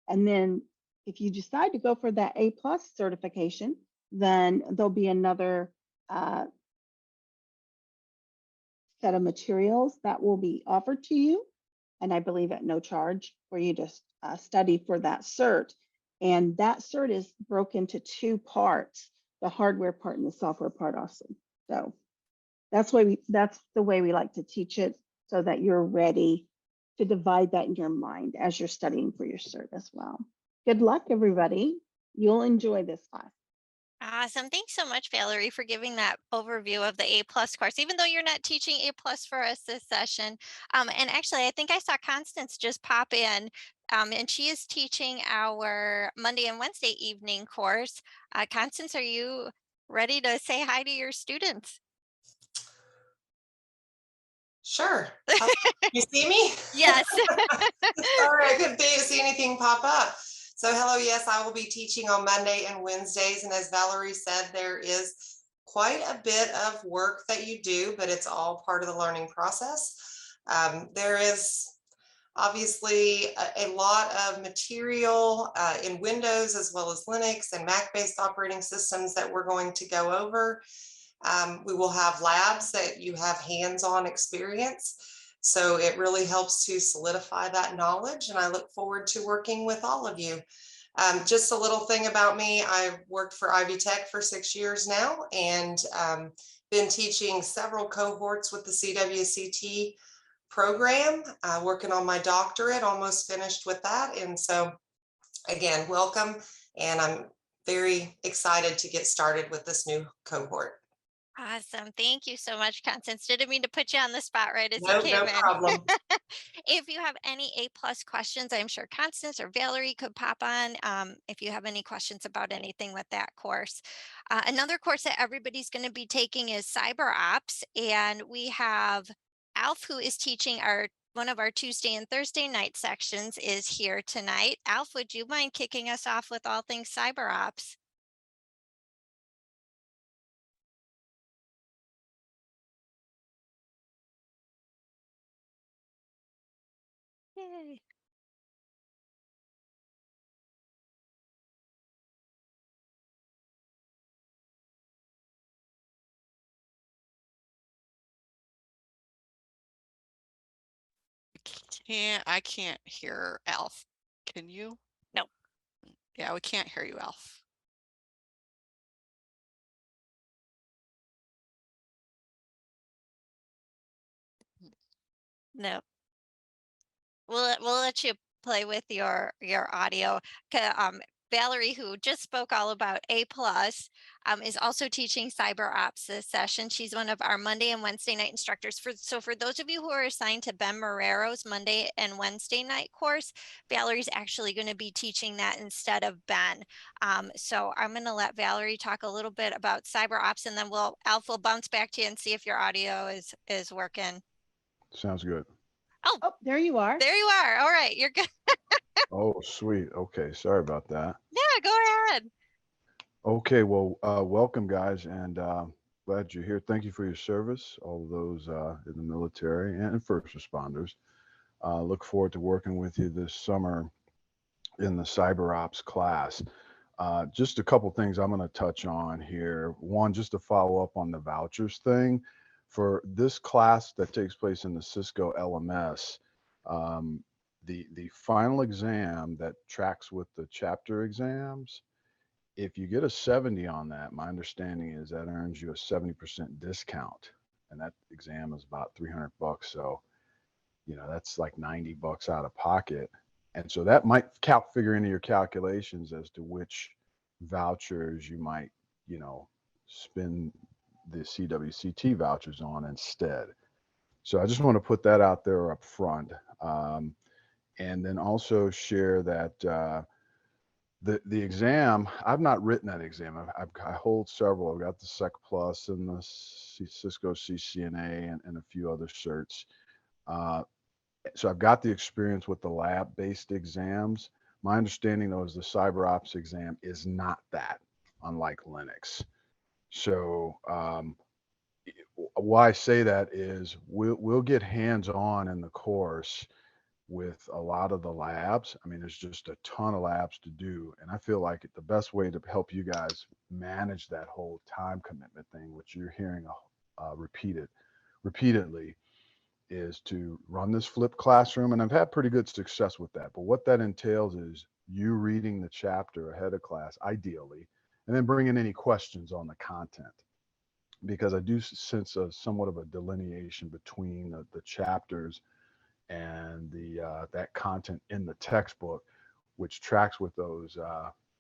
And then if you decide to go for that A+ certification, then there'll be another set of materials that will be offered to you, and I believe at no charge for you to study for that cert. And that cert is broken into two parts, the hardware part and the software part also. So that's the way we like to teach it, so that you're ready to divide that in your mind as you're studying for your cert as well. Good luck, everybody. You'll enjoy this class. Awesome. Thanks so much, Valerie, for giving that overview of the A+ course, even though you're not teaching A+ for us this session. And actually, I think I saw Constance just pop in, and she is teaching our Monday and Wednesday evening course. Constance, are you ready to say hi to your students? Sure. You see me? Yes. Sorry, I couldn't see anything pop up. So hello, yes, I will be teaching on Monday and Wednesdays. And as Valerie said, there is quite a bit of work that you do, but it's all part of the learning process. There is obviously a lot of material in Windows as well as Linux and Mac-based operating systems that we're going to go over. We will have labs that you have hands-on experience. So it really helps to solidify that knowledge, and I look forward to working with all of you. Just a little thing about me, I worked for Ivy Tech for 6 years now, and been teaching several cohorts with the CWCT program, working on my doctorate, almost finished with that. And so again, welcome, and I'm very excited to get started with this new cohort. Awesome. Thank you so much, Constance. Didn't mean to put you on the spot right as you No, came no problem. in. If you have any A+ questions, I'm sure Constance or Valerie could pop on if you have any questions about anything with that course. Another course that everybody's going to be taking is Cyber Ops, and we have Alf, who is teaching one of our Tuesday and Thursday night sections, is here tonight. Alf, would you mind kicking us off with all things Cyber Ops? Yay. I can't hear Alf. Can you? No. Yeah, we can't hear you, Alf. No. We'll let you play with your audio. Valerie, who just spoke all about A+, is also teaching Cyber Ops this session. She's one of our Monday and Wednesday night instructors. So for those of you who are assigned to Ben Marrero's Monday and Wednesday night course, Valerie's actually going to be teaching that instead of Ben. So I'm going to let Valerie talk a little bit about Cyber Ops, and then Alf will bounce back to you and see if your audio is working. Sounds good. Oh, there you are. There you are. All right, you're good. Oh, sweet. Okay, sorry about that. Yeah, go ahead. Okay, well, welcome guys, and glad you're here. Thank you for your service, all of those in the military and first responders. Look forward to working with you this summer in the Cyber Ops class. Just a couple things I'm going to touch on here. One, just to follow up on the vouchers thing. For this class that takes place in the Cisco LMS, the final exam that tracks with the chapter exams, if you get a 70 on that, my understanding is that earns you a 70% discount. And that exam is about $300. So, you know, that's like $90 out of pocket. And so that might figure into your calculations as to which vouchers you might, you know, spend the CWCT vouchers on instead. So I just want to put that out there up front. And then also share that the exam, I've not written that exam. I hold several. I've got the Sec Plus and the Cisco CCNA and a few other certs. So I've got the experience with the lab-based exams. My understanding, though, is the CyberOps exam is not that, unlike Linux. So why I say that is we'll get hands-on in the course with a lot of the labs. I mean, there's just a ton of labs to do. And I feel like the best way to help you guys manage that whole time commitment thing, which you're hearing repeatedly, is to run this flipped classroom. And I've had pretty good success with that. But what that entails is you reading the chapter ahead of class, ideally, and then bringing any questions on the content. Because I do sense somewhat of a delineation between the chapters and that content in the textbook, which tracks with those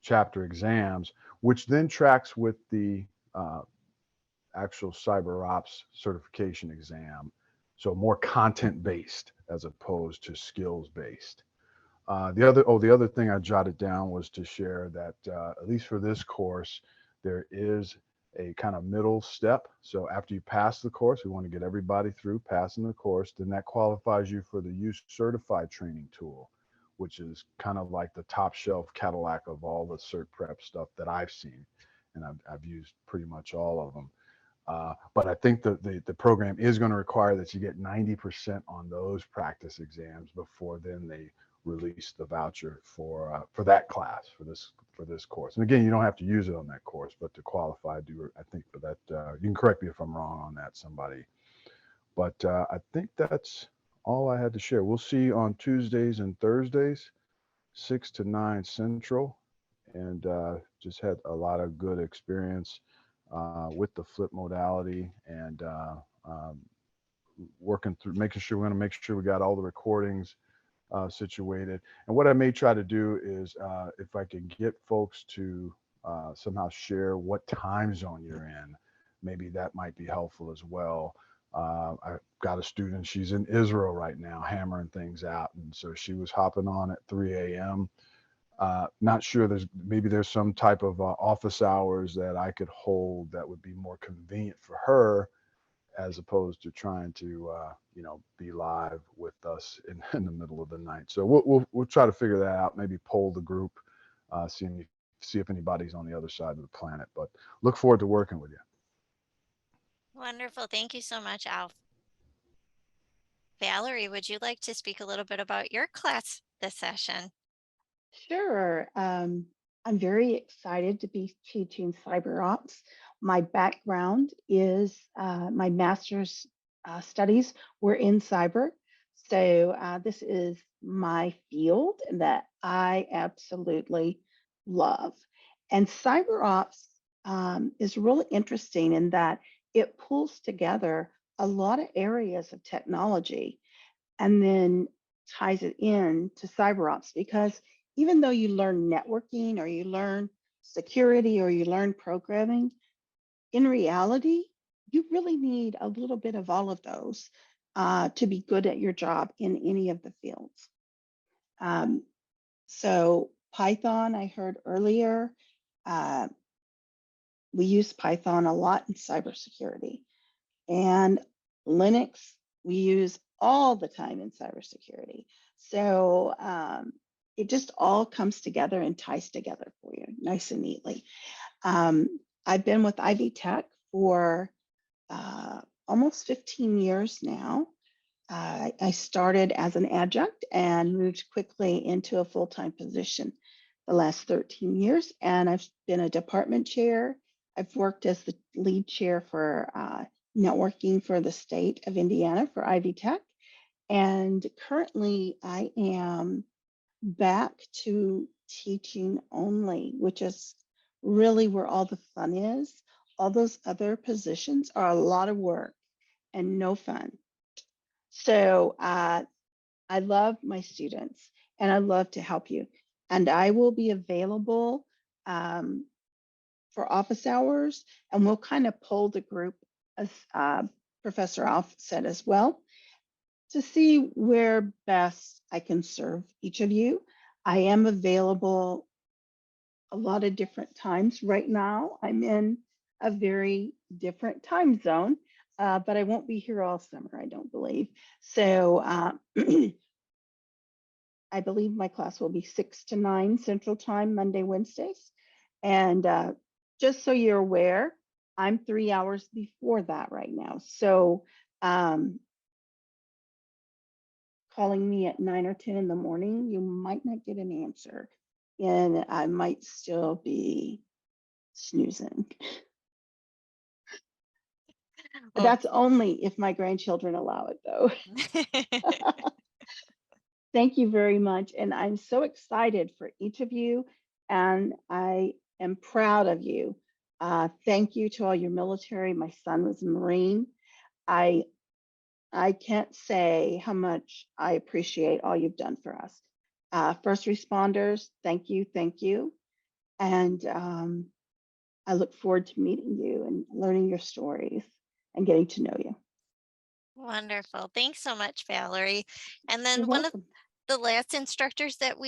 chapter exams, which then tracks with the actual CyberOps certification exam. So more content based as opposed to skills based. The other thing I jotted down was to share that at least for this course, there is a kind of middle step. So after you pass the course, we want to get everybody through passing the course, then that qualifies you for the Use Certified training tool, which is kind of like the top shelf Cadillac of all the cert prep stuff that I've seen. And I've used pretty much all of them. But I think the program is going to require that you get 90% on those practice exams before then they release the voucher for that class, for this course. And again, you don't have to use it on that course, but to qualify, I think for that, you can correct me if I'm wrong on that, somebody. But I think that's all I had to share. We'll see you on Tuesdays and Thursdays, 6 to 9 Central, and just had a lot of good experience with the flip modality and working through, we're going to make sure we got all the recordings situated. And what I may try to do is if I can get folks to somehow share what time zone you're in, maybe that might be helpful as well. I've got a student, she's in Israel right now hammering things out. And so she was hopping on at 3 a.m. Not sure, there's some type of office hours that I could hold that would be more convenient for her, as opposed to trying to be live with us in the middle of the night. So we'll try to figure that out. Maybe poll the group, see if anybody's on the other side of the planet. But look forward to working with you. Wonderful. Thank you so much, Alf. Valerie, would you like to speak a little bit about your class this session? Sure. I'm very excited to be teaching CyberOps. My background is my master's studies were in cyber. So this is my field that I absolutely love. And CyberOps is really interesting in that it pulls together a lot of areas of technology and then ties it in to CyberOps, because even though you learn networking or you learn security or you learn programming, in reality, you really need a little bit of all of those to be good at your job in any of the fields. So Python, I heard earlier, we use Python a lot in cybersecurity. And Linux, we use all the time in cybersecurity. So it just all comes together and ties together for you nice and neatly. I've been with Ivy Tech for almost 15 years now. I started as an adjunct and moved quickly into a full-time position the last 13 years. And I've been a department chair. I've worked as the lead chair for networking for the state of Indiana for Ivy Tech. And currently I am back to teaching only, which is really where all the fun is. All those other positions are a lot of work and no fun. So I love my students and I love to help you. And I will be available for office hours, and we'll kind of poll the group, as Professor Alf said as well, to see where best I can serve each of you. I am available a lot of different times. Right now, I'm in a very different time zone, but I won't be here all summer, I don't believe. So I believe my class will be 6 to 9 Central Time, Monday, Wednesdays. And just so you're aware, I'm 3 hours before that right now. So calling me at 9 or 10 in the morning, you might not get an answer. And I might still be snoozing. Oh. That's only if my grandchildren allow it, though. Thank you very much. And I'm so excited for each of you. And I am proud of you. Thank you to all your military. My son was a Marine. I can't say how much I appreciate all you've done for us. First responders, thank you, thank you. And I look forward to meeting you and learning your stories and getting to know you. Wonderful. Thanks so much, Valerie. And then You're one of welcome. the last instructors that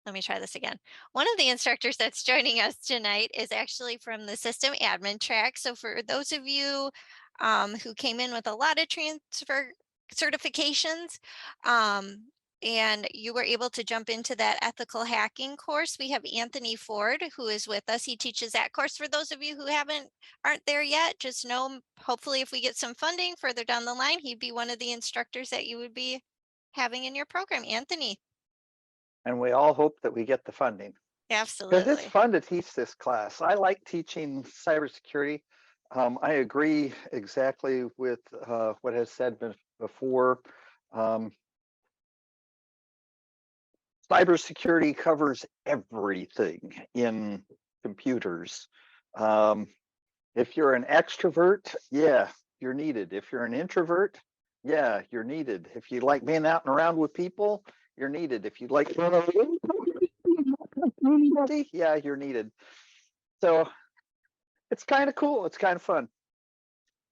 let me try this again. One of the instructors that's joining us tonight is actually from the system admin track. So for those of you who came in with a lot of transfer certifications, and you were able to jump into that ethical hacking course, we have Anthony Ford, who is with us. He teaches that course. For those of you who aren't there yet, just know, hopefully if we get some funding further down the line, he'd be one of the instructors that you would be having in your program. Anthony. And we all hope that we get the funding. Because it's Absolutely. fun to teach this class. I like teaching cybersecurity. I agree exactly with what has said before. Cybersecurity covers everything in computers. If you're an extrovert, yeah, you're needed. If you're an introvert, yeah, you're needed. If you like being out and around with people, you're needed. If you like, yeah, you're needed. So it's kind of cool. It's kind of fun.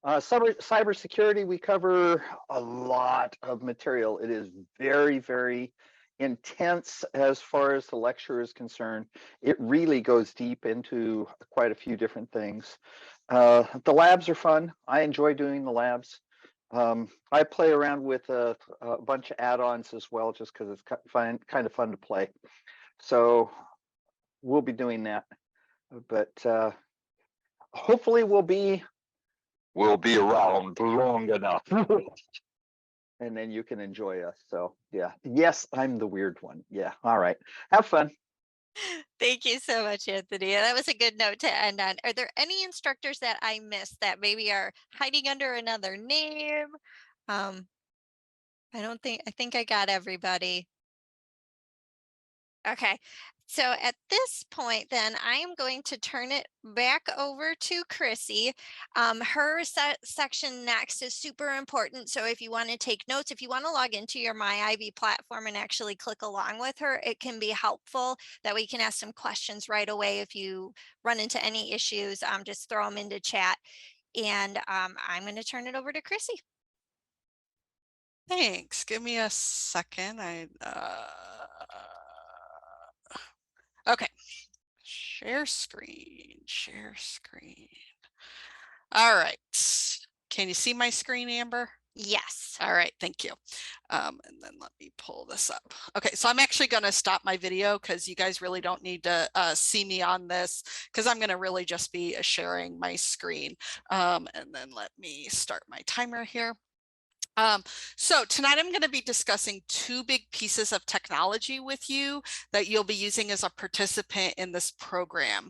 Cybersecurity, we cover a lot of material. It is very, very intense as far as the lecture is concerned. It really goes deep into quite a few different things. The labs are fun. I enjoy doing the labs. I play around with a bunch of add-ons as well, just because it's kind of fun to play. So we'll be doing that. But hopefully we'll be around long enough. And then you can enjoy us. So yeah. Yes, I'm the weird one. Yeah. All right. Have fun. Thank you so much, Anthony. That was a good note to end on. Are there any instructors that I missed that maybe are hiding under another name? I think I got everybody. Okay. So at this point, then I am going to turn it back over to Chrissy. Her section next is super important. So if you want to take notes, if you want to log into your MyIV platform and actually click along with her, it can be helpful that we can ask some questions right away. If you run into any issues, just throw them into chat. And I'm going to turn it over to Chrissy. Thanks. Give me a second. Okay. Share screen. All right. Can you see my screen, Amber? Yes. All right, thank you. And then let me pull this up. Okay, so I'm actually going to stop my video because you guys really don't need to see me on this, because I'm going to really just be sharing my screen. And then let me start my timer here. So tonight I'm going to be discussing two big pieces of technology with you that you'll be using as a participant in this program.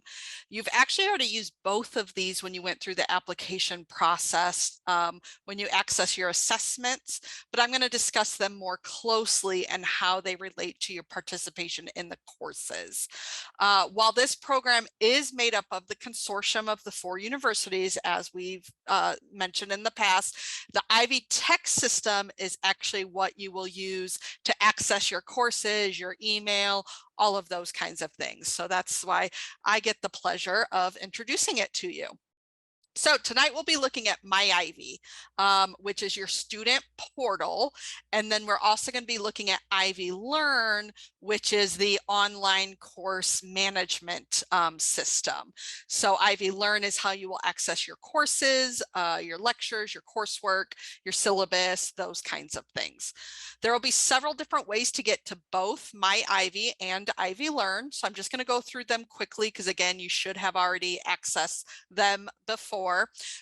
You've actually already used both of these when you went through the application process, when you access your assessments, but I'm going to discuss them more closely and how they relate to your participation in the courses. While this program is made up of the consortium of the 4 universities, as we've mentioned in the past, the Ivy Tech system is actually what you will use to access your courses, your email, all of those kinds of things. So that's why I get the pleasure of introducing it to you. So tonight we'll be looking at My Ivy, which is your student portal. And then we're also going to be looking at Ivy Learn, which is the online course management system. So Ivy Learn is how you will access your courses, your lectures, your coursework, your syllabus, those kinds of things. There will be several different ways to get to both My Ivy and Ivy Learn. So I'm just going to go through them quickly because, again, you should have already accessed them before.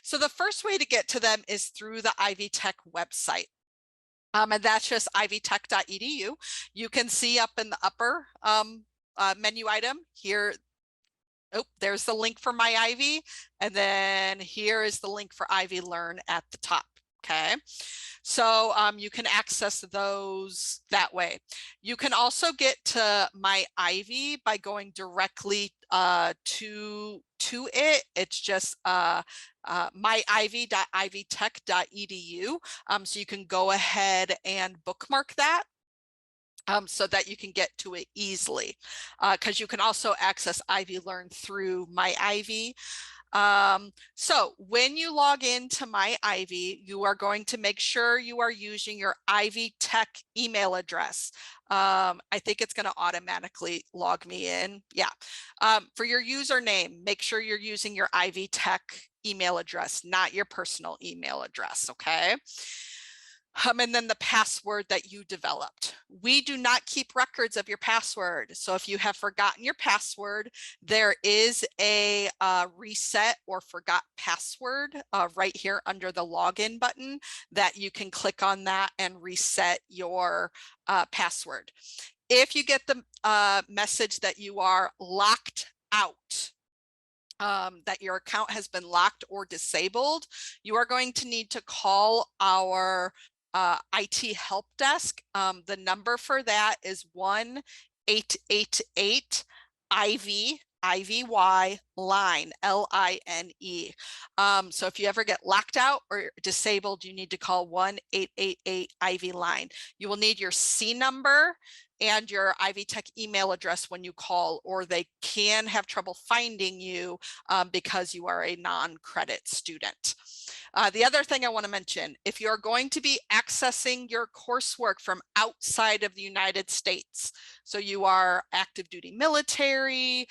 So the first way to get to them is through the Ivy Tech website. And that's just ivytech.edu. You can see up in the upper menu item here. Oh, there's the link for My Ivy. And then here is the link for Ivy Learn at the top. Okay, so you can access those that way. You can also get to My Ivy by going directly to it. It's just myivy.ivytech.edu. So you can go ahead and bookmark that. So that you can get to it easily, because you can also access Ivy Learn through My Ivy. So when you log into My Ivy, you are going to make sure you are using your Ivy Tech email address. I think it's going to automatically log me in. Yeah. For your username, make sure you're using your Ivy Tech email address, not your personal email address. Okay. And then the password that you developed. We do not keep records of your password. So if you have forgotten your password, there is a reset or forgot password right here under the login button that you can click on that and reset your password. If you get the message that you are locked out, that your account has been locked or disabled, you are going to need to call our IT help desk. The number for that is 1-888-IVY line, LINE. So if you ever get locked out or disabled, you need to call 1-888-IVY line. You will need your C number and your Ivy Tech email address when you call, or they can have trouble finding you because you are a non-credit student. The other thing I want to mention, if you're going to be accessing your coursework from outside of the United States, so you are active duty military,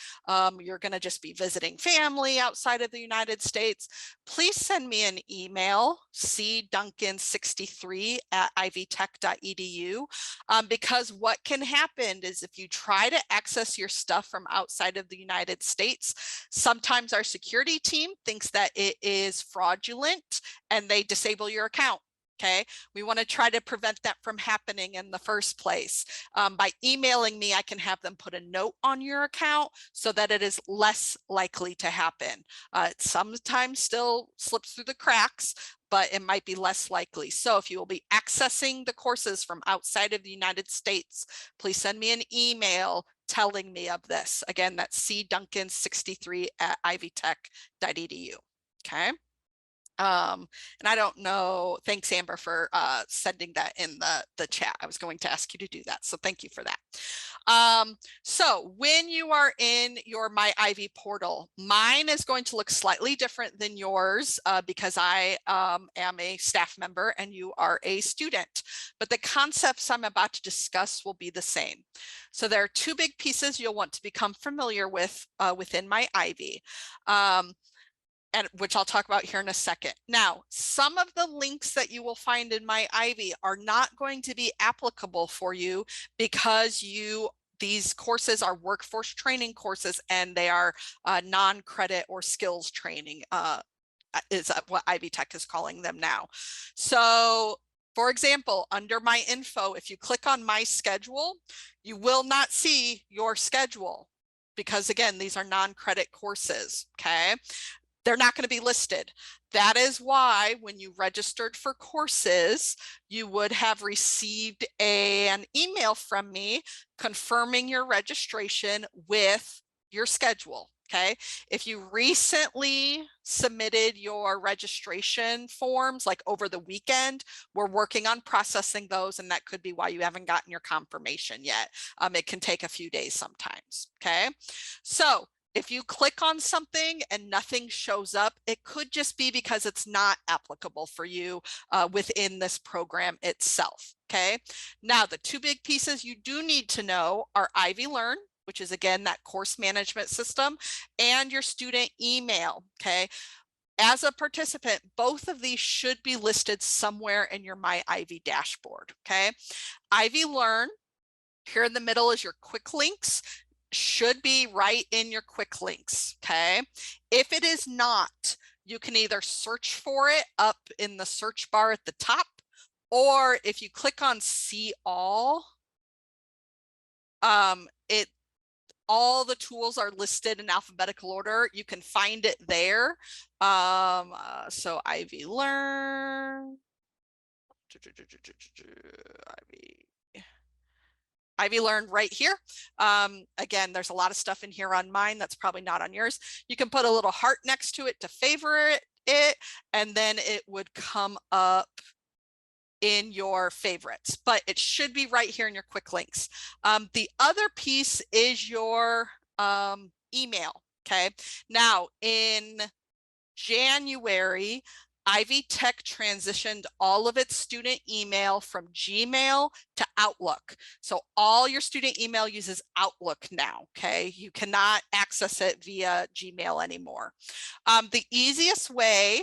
you're going to just be visiting family outside of the United States, please send me an email, cduncan63@ivytech.edu, because what can happen is if you try to access your stuff from outside of the United States, sometimes our security team thinks that it is fraudulent and they disable your account. Okay, we want to try to prevent that from happening in the first place. By emailing me, I can have them put a note on your account so that it is less likely to happen. It sometimes still slips through the cracks, but it might be less likely. So if you will be accessing the courses from outside of the United States, please send me an email telling me of this. Again, that's cduncan63@ivytech.edu. Okay. And I don't know, thanks Amber for sending that in the chat. I was going to ask you to do that, so thank you for that. So when you are in your My Ivy portal, mine is going to look slightly different than yours because I am a staff member and you are a student, but the concepts I'm about to discuss will be the same. So there are two big pieces you'll want to become familiar with within My Ivy. And which I'll talk about here in a second. Now, some of the links that you will find in My Ivy are not going to be applicable for you because these courses are workforce training courses and they are non-credit or skills training is what Ivy Tech is calling them now. So For example, under my info, if you click on my schedule, you will not see your schedule because again, these are non-credit courses, okay? They're not going to be listed. That is why when you registered for courses, you would have received an email from me confirming your registration with your schedule. Okay, if you recently submitted your registration forms like over the weekend, we're working on processing those, and that could be why you haven't gotten your confirmation yet. It can take a few days sometimes. Okay, so if you click on something and nothing shows up, it could just be because it's not applicable for you within this program itself. Okay, now the two big pieces you do need to know are Ivy Learn, which is again that course management system, and your student email. Okay, as a participant, both of these should be listed somewhere in your My Ivy dashboard. Okay, Ivy Learn, here in the middle is your quick links, should be right in your quick links. Okay, if it is not, you can either search for it up in the search bar at the top, or if you click on see all, all the tools are listed in alphabetical order. You can find it there. So Ivy Learn, Ivy Learn right here. Again, there's a lot of stuff in here on mine that's probably not on yours. You can put a little heart next to it to favorite it, and then it would come up in your favorites, but it should be right here in your quick links. The other piece is your email. Okay, now in January, Ivy Tech transitioned all of its student email from Gmail to Outlook. So all your student email uses Outlook now, okay? You cannot access it via Gmail anymore. The easiest way,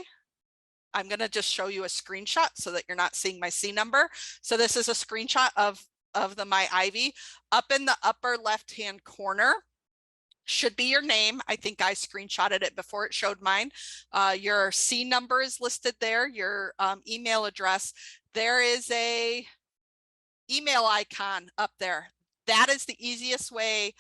I'm gonna just show you a screenshot so that you're not seeing my C number. So this is a screenshot of the My Ivy. Up in the upper left-hand corner should be your name. I think I screenshotted it before it showed mine. Your C number is listed there, your email address. There is a email icon up there. That is the easiest way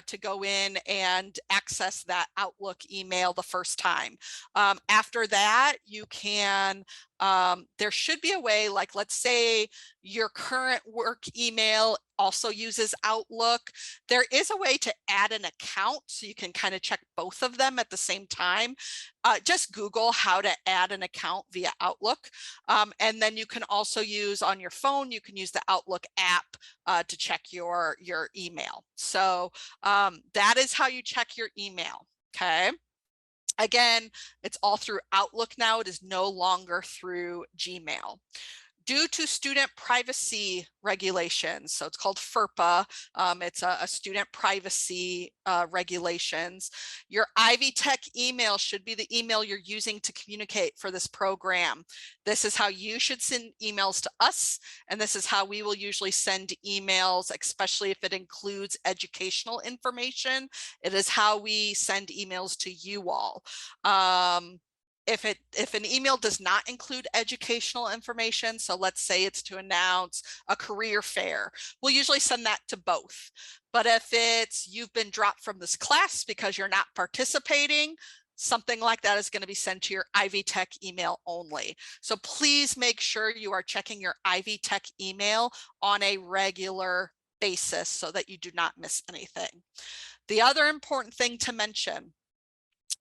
to go in and access that Outlook email the first time. After that, you can, there should be a way, like let's say your current work email also uses Outlook. There is a way to add an account so you can kind of check both of them at the same time. Just Google how to add an account via Outlook. And then you can also use on your phone, you can use the Outlook app to check your email. So that is how you check your email. Okay. Again, it's all through Outlook now. It is no longer through Gmail. Due to student privacy regulations, so it's called FERPA, it's a student privacy regulations, your Ivy Tech email should be the email you're using to communicate for this program. This is how you should send emails to us, and this is how we will usually send emails, especially if it includes educational information. It is how we send emails to you all. If an email does not include educational information, so let's say it's to announce a career fair, we'll usually send that to both. But if it's you've been dropped from this class because you're not participating, something like that is going to be sent to your Ivy Tech email only. So please make sure you are checking your Ivy Tech email on a regular basis so that you do not miss anything. The other important thing to mention,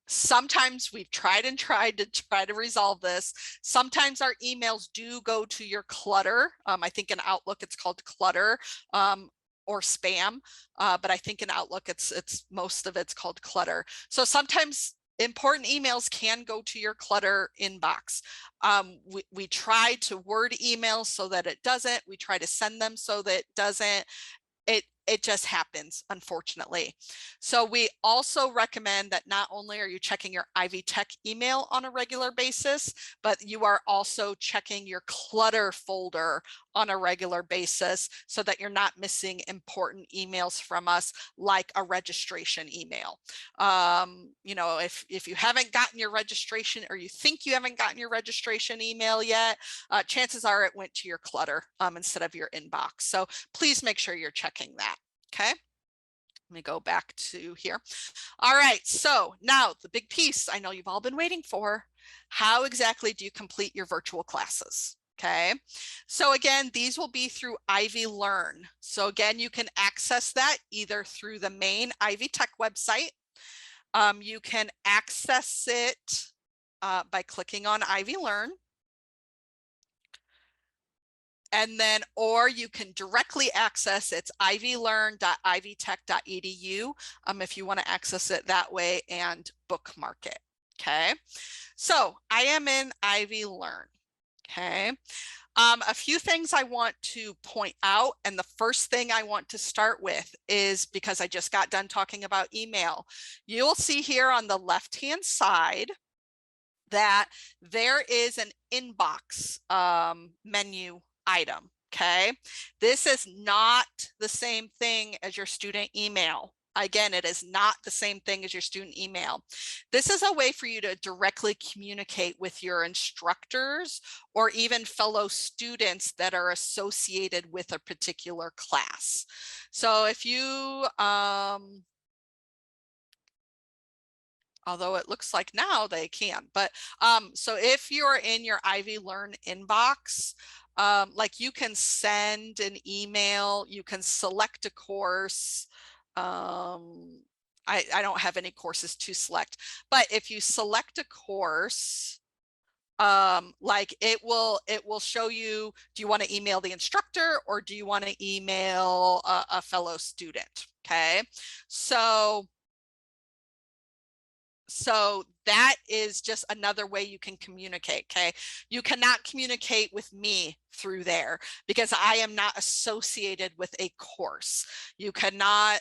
sometimes we've tried to resolve this. Sometimes our emails do go to your clutter. I think in Outlook it's called clutter or spam, but I think in Outlook it's most of it's called clutter. So sometimes important emails can go to your clutter inbox. We try to word emails so that it doesn't. We try to send them so that it doesn't. It just happens, unfortunately. So we also recommend that not only are you checking your Ivy Tech email on a regular basis, but you are also checking your clutter folder on a regular basis so that you're not missing important emails from us, like a registration email. You know, if you haven't gotten your registration, or you think you haven't gotten your registration email yet, chances are it went to your clutter instead of your inbox. So please make sure you're checking that. Okay. Let me go back to here. All right. So now the big piece I know you've all been waiting for. How exactly do you complete your virtual classes? Okay. So again, these will be through Ivy Learn. So again, you can access that either through the main Ivy Tech website. You can access it by clicking on Ivy Learn. And then, or you can directly access it's ivylearn.ivytech.edu if you want to access it that way and bookmark it. Okay, so I am in Ivy Learn. Okay, a few things I want to point out, and the first thing I want to start with is, because I just got done talking about email, you'll see here on the left hand side that there is an inbox menu item. Okay, this is not the same thing as your student email. Again, it is not the same thing as your student email. This is a way for you to directly communicate with your instructors or even fellow students that are associated with a particular class. So if you although it looks like now they can, but so if you're in your Ivy Learn inbox, like you can send an email, you can select a course. I don't have any courses to select, but if you select a course, like it will show you, do you want to email the instructor or do you want to email a fellow student? Okay, so that is just another way you can communicate. Okay, you cannot communicate with me through there because I am not associated with a course. You cannot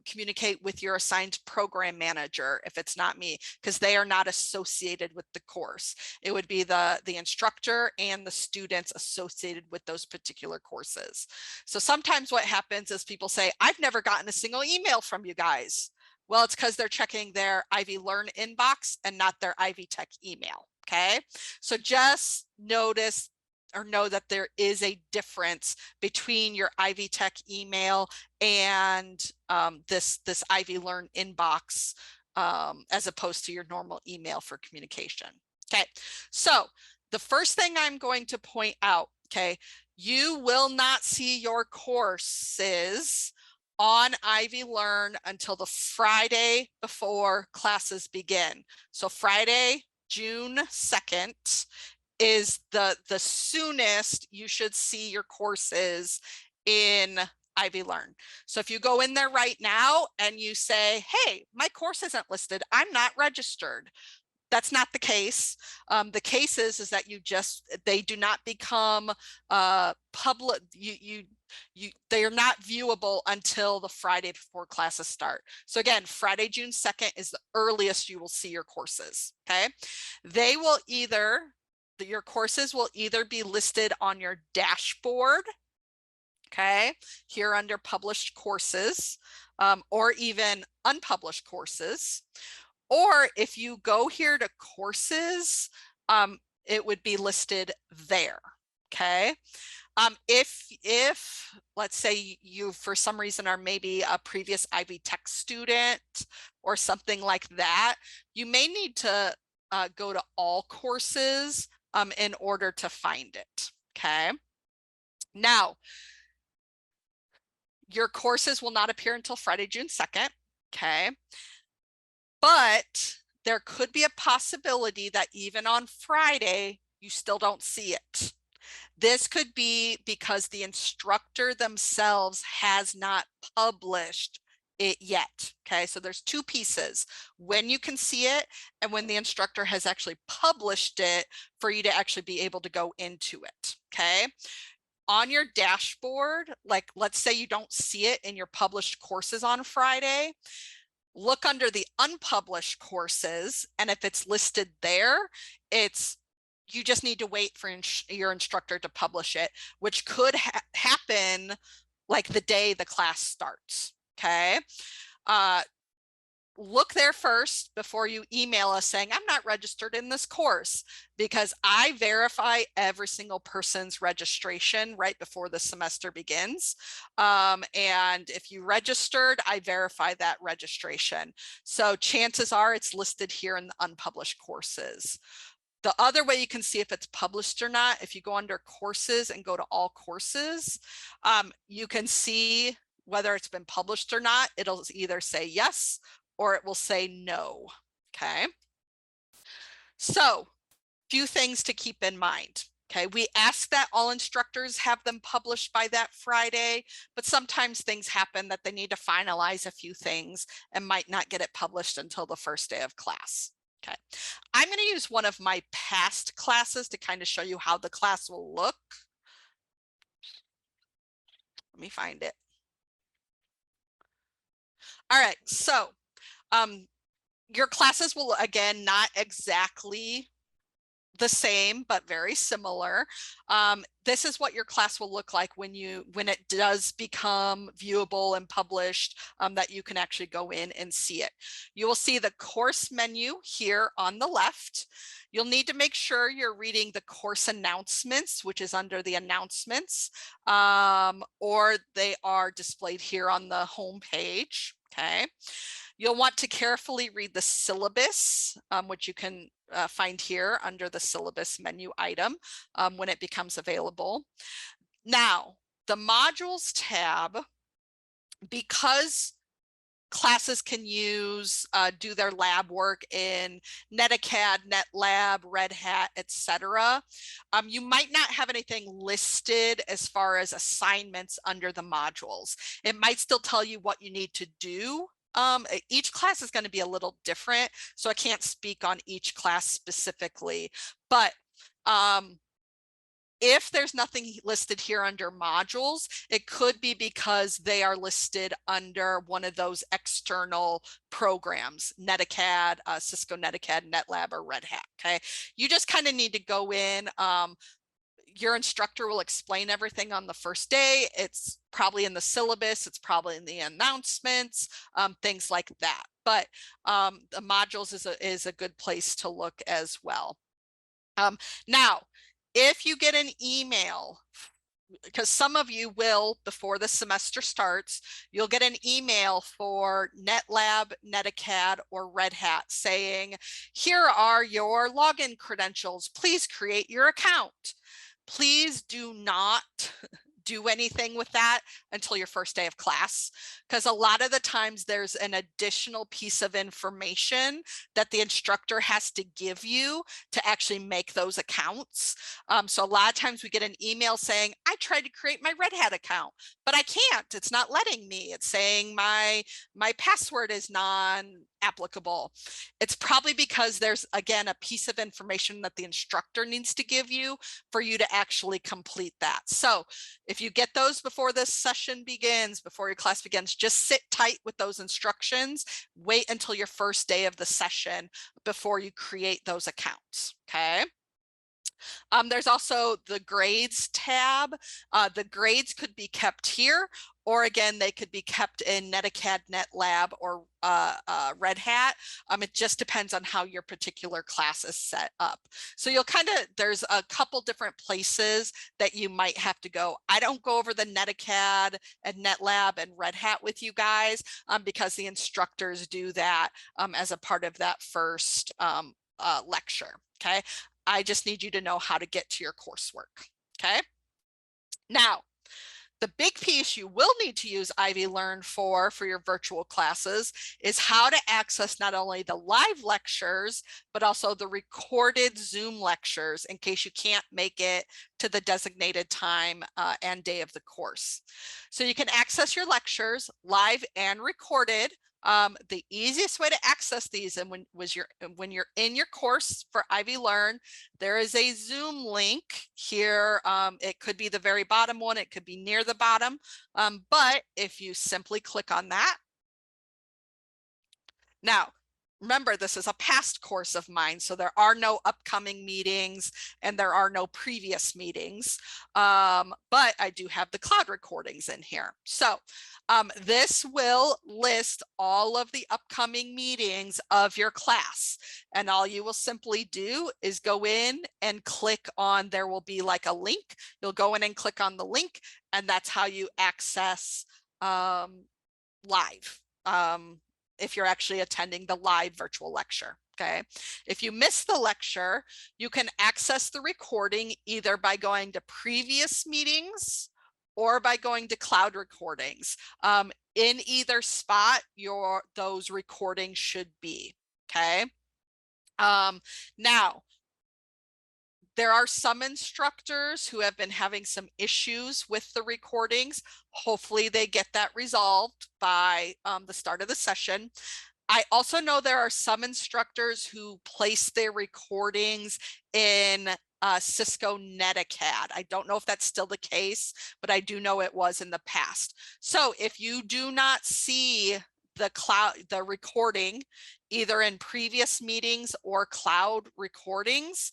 communicate with your assigned program manager if it's not me, because they are not associated with the course. It would be the instructor and the students associated with those particular courses. So sometimes what happens is people say, I've never gotten a single email from you guys. Well, it's because they're checking their Ivy Learn inbox and not their Ivy Tech email. Okay, so just notice or know that there is a difference between your Ivy Tech email and this Ivy Learn inbox as opposed to your normal email for communication. Okay, so the first thing I'm going to point out, okay, you will not see your courses on Ivy Learn until the Friday before classes begin. So Friday, June 2nd is the soonest you should see your courses in Ivy Learn. So if you go in there right now and you say, hey, my course isn't listed, I'm not registered. That's not the case. The case is that they do not become public. They are not viewable until the Friday before classes start. So again, Friday, June 2nd is the earliest you will see your courses. Okay, your courses will either be listed on your dashboard, okay, here under published courses, or even unpublished courses. Or if you go here to courses, it would be listed there. Okay. If let's say you for some reason are maybe a previous Ivy Tech student or something like that, you may need to go to all courses in order to find it. Okay. Now, your courses will not appear until Friday, June 2nd. Okay. But there could be a possibility that even on Friday, you still don't see it. This could be because the instructor themselves has not published it yet. Okay, so there's two pieces: when you can see it and when the instructor has actually published it for you to actually be able to go into it. Okay, on your dashboard, like let's say you don't see it in your published courses on Friday, look under the unpublished courses, and if it's listed there, you just need to wait for your instructor to publish it, which could happen like the day the class starts. Okay. Look there first before you email us saying, I'm not registered in this course, because I verify every single person's registration right before the semester begins. And if you registered, I verify that registration. So chances are it's listed here in the unpublished courses. The other way you can see if it's published or not, if you go under courses and go to all courses, you can see whether it's been published or not. It'll either say yes or it will say no. Okay. So few things to keep in mind. Okay, we ask that all instructors have them published by that Friday, but sometimes things happen that they need to finalize a few things and might not get it published until the first day of class. Okay, I'm going to use one of my past classes to kind of show you how the class will look. Let me find it. All right, so your classes will, again, not exactly the same, but very similar. This is what your class will look like when it does become viewable and published, that you can actually go in and see it. You will see the course menu here on the left. You'll need to make sure you're reading the course announcements, which is under the announcements, or they are displayed here on the home page. Okay. You'll want to carefully read the syllabus, which you can find here under the syllabus menu item when it becomes available. Now, the modules tab, because classes can do their lab work in NetAcad, NetLab, Red Hat, etc. You might not have anything listed as far as assignments under the modules. It might still tell you what you need to do. Each class is going to be a little different, so I can't speak on each class specifically, but if there's nothing listed here under modules, it could be because they are listed under one of those external programs, NetAcad, Cisco NetAcad, NetLab, or Red Hat. Okay, you just kind of need to go in. Your instructor will explain everything on the first day. It's probably in the syllabus, it's probably in the announcements, things like that. But the modules is a good place to look as well. Now, if you get an email, because some of you will, before the semester starts, you'll get an email for NetLab, NetAcad, or Red Hat saying, here are your login credentials. Please create your account. Please do not do anything with that until your first day of class, because a lot of the times there's an additional piece of information that the instructor has to give you to actually make those accounts. So a lot of times we get an email saying, I tried to create my Red Hat account, but I can't. It's not letting me. It's saying my password is non-applicable. It's probably because there's, again, a piece of information that the instructor needs to give you for you to actually complete that. So if you get those before this session begins, before your class begins, just sit tight with those instructions. Wait until your first day of the session before you create those accounts. Okay. There's also the grades tab. The grades could be kept here, or again, they could be kept in NetAcad, NetLab, or Red Hat. It just depends on how your particular class is set up. So you'll there's a couple different places that you might have to go. I don't go over the NetAcad and NetLab and Red Hat with you guys because the instructors do that as a part of that first lecture. Okay. I just need you to know how to get to your coursework. Okay. Now, the big piece you will need to use Ivy Learn for your virtual classes is how to access not only the live lectures, but also the recorded Zoom lectures in case you can't make it to the designated time and day of the course. So you can access your lectures live and recorded The easiest way to access these, and when you're in your course for Ivy Learn, there is a Zoom link here. It could be the very bottom one, it could be near the bottom, but if you simply click on that. Now, remember, this is a past course of mine, so there are no upcoming meetings and there are no previous meetings, but I do have the cloud recordings in here. So this will list all of the upcoming meetings of your class, and all you will simply do is go in and click on, there will be like a link. You'll go in and click on the link, and that's how you access live. If you're actually attending the live virtual lecture. Okay. If you miss the lecture, you can access the recording either by going to previous meetings or by going to cloud recordings. In either spot, those recordings should be. Okay. Now, there are some instructors who have been having some issues with the recordings. Hopefully they get that resolved by the start of the session. I also know there are some instructors who place their recordings in Cisco Netacad. I don't know if that's still the case, but I do know it was in the past. So if you do not see the recording either in previous meetings or cloud recordings,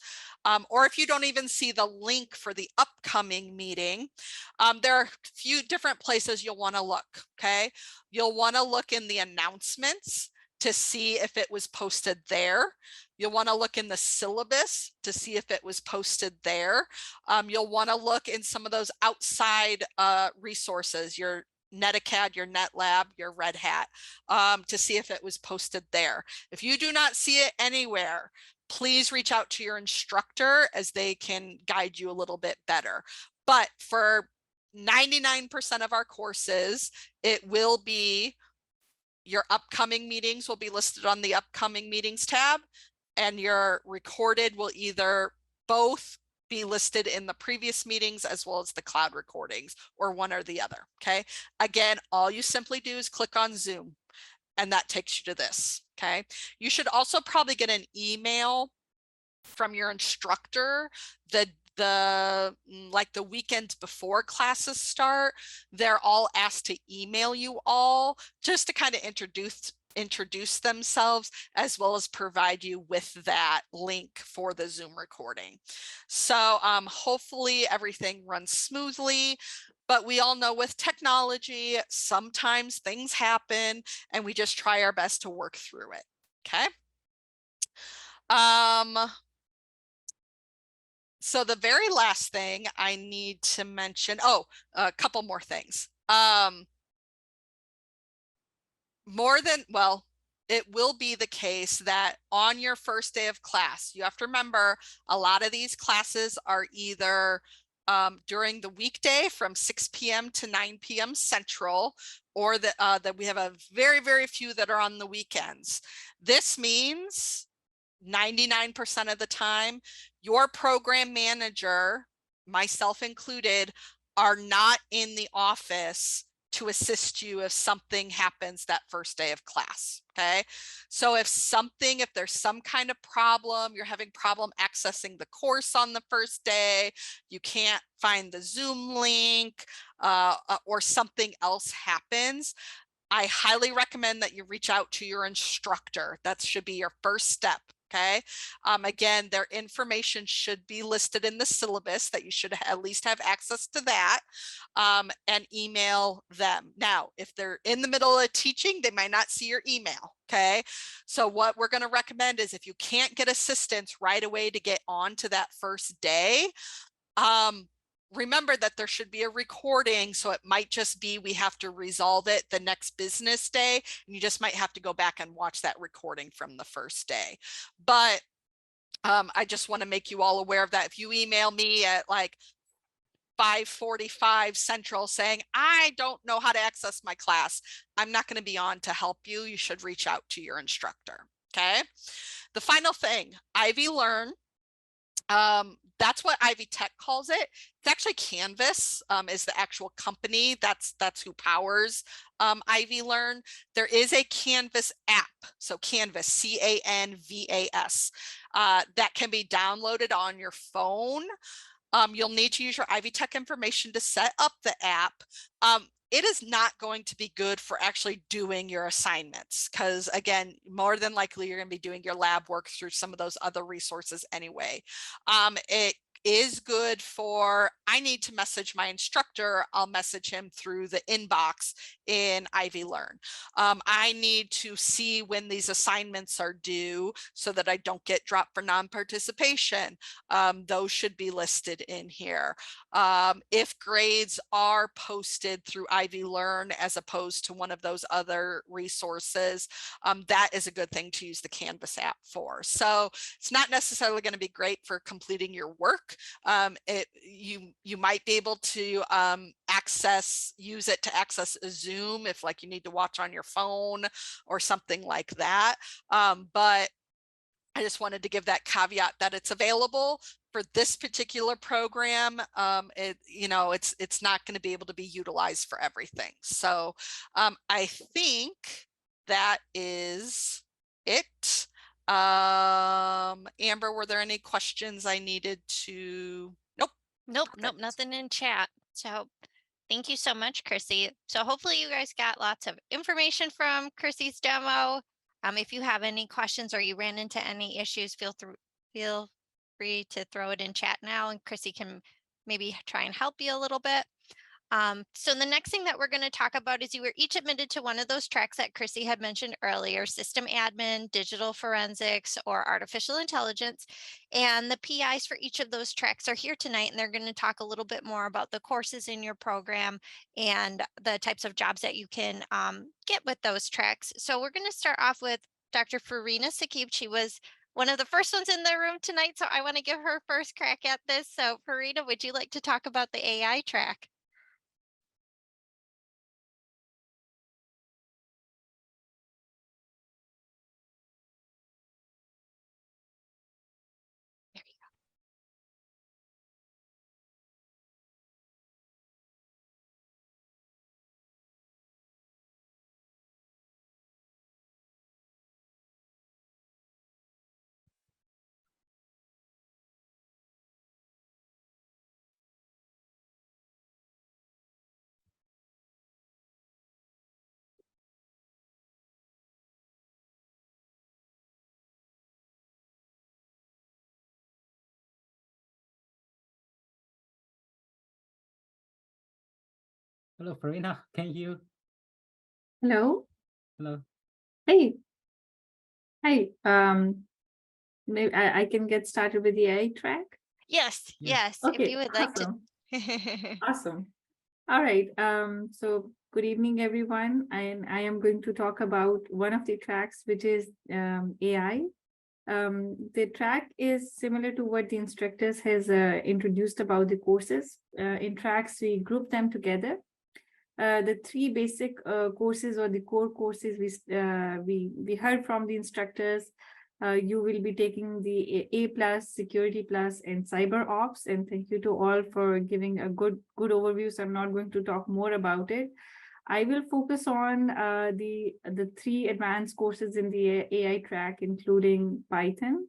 or if you don't even see the link for the upcoming meeting, there are a few different places you'll want to look. Okay, you'll want to look in the announcements to see if it was posted there. You'll want to look in the syllabus to see if it was posted there. You'll want to look in some of those outside resources, your Netacad, your NetLab, your Red Hat, to see if it was posted there. If you do not see it anywhere, please reach out to your instructor as they can guide you a little bit better. But for 99% of our courses, it will be your upcoming meetings will be listed on the upcoming meetings tab, and your recorded will either both be listed in the previous meetings as well as the cloud recordings, or one or the other. Okay. Again, all you simply do is click on Zoom and that takes you to this. Okay. You should also probably get an email from your instructor like the weekend before classes start. They're all asked to email you all just to kind of introduce themselves, as well as provide you with that link for the Zoom recording. So hopefully everything runs smoothly, but we all know with technology, sometimes things happen and we just try our best to work through it. Okay. So the very last thing I need to mention, a couple more things. It will be the case that on your first day of class, you have to remember a lot of these classes are either during the weekday from 6 p.m. to 9 p.m. Central, or that we have a very, very few that are on the weekends. This means 99% of the time, your program manager, myself included, are not in the office to assist you if something happens that first day of class. Okay. So if there's some kind of problem, you're having problem accessing the course on the first day, you can't find the Zoom link, or something else happens, I highly recommend that you reach out to your instructor. That should be your first step. Okay. Again, their information should be listed in the syllabus, that you should at least have access to that, and email them. Now, if they're in the middle of teaching, they might not see your email. Okay. So what we're going to recommend is, if you can't get assistance right away to get on to that first day, remember that there should be a recording. So it might just be, we have to resolve it the next business day, and you just might have to go back and watch that recording from the first day. But I just want to make you all aware of that. If you email me at like 5:45 Central saying, I don't know how to access my class, I'm not going to be on to help you. You should reach out to your instructor. Okay. The final thing, Ivy Learn That's what Ivy Tech calls it. It's actually Canvas is the actual company. That's who powers Ivy Learn. There is a Canvas app. So Canvas, C-A-N-V-A-S, that can be downloaded on your phone. You'll need to use your Ivy Tech information to set up the app. It is not going to be good for actually doing your assignments because, again, more than likely you're going to be doing your lab work through some of those other resources anyway. It is good for, I need to message my instructor, I'll message him through the inbox in Ivy Learn. I need to see when these assignments are due so that I don't get dropped for non-participation. Those should be listed in here. If grades are posted through Ivy Learn as opposed to one of those other resources, that is a good thing to use the Canvas app for. So it's not necessarily going to be great for completing your work. You might be able to use it to access a Zoom if like you need to watch on your phone or something like that. But I just wanted to give that caveat that it's available for this particular program. It's not going to be able to be utilized for everything. So I think that is it. Amber, were there any questions I needed to? Nope, nothing in chat. So thank you so much, Chrissy. So hopefully you guys got lots of information from Chrissy's demo. If you have any questions or you ran into any issues, feel free to throw it in chat now and Chrissy can maybe try and help you a little bit. So the next thing that we're going to talk about is you were each admitted to one of those tracks that Chrissy had mentioned earlier, system admin, digital forensics, or artificial intelligence. And the PIs for each of those tracks are here tonight, and they're going to talk a little bit more about the courses in your program and the types of jobs that you can get with those tracks. So we're going to start off with Dr. Farina Sakib. She was one of the first ones in the room tonight, so I want to give her first crack at this. So Farina, would you like to talk about the AI track? Hello, Farina. Can you? Hello. Hello. Hey. Hi. Maybe I can get started with the AI track. Yes. If Okay. you would Awesome. like to. Awesome. All right. So good evening, everyone. And I am going to talk about one of the tracks, which is AI. The track is similar to what the instructors has introduced about the courses. In tracks, we group them together. The three basic courses or the core courses we heard from the instructors. You will be taking the A+, Security+, and Cyber Ops. And thank you to all for giving a good overview. So I'm not going to talk more about it. I will focus on the three advanced courses in the AI track, including Python,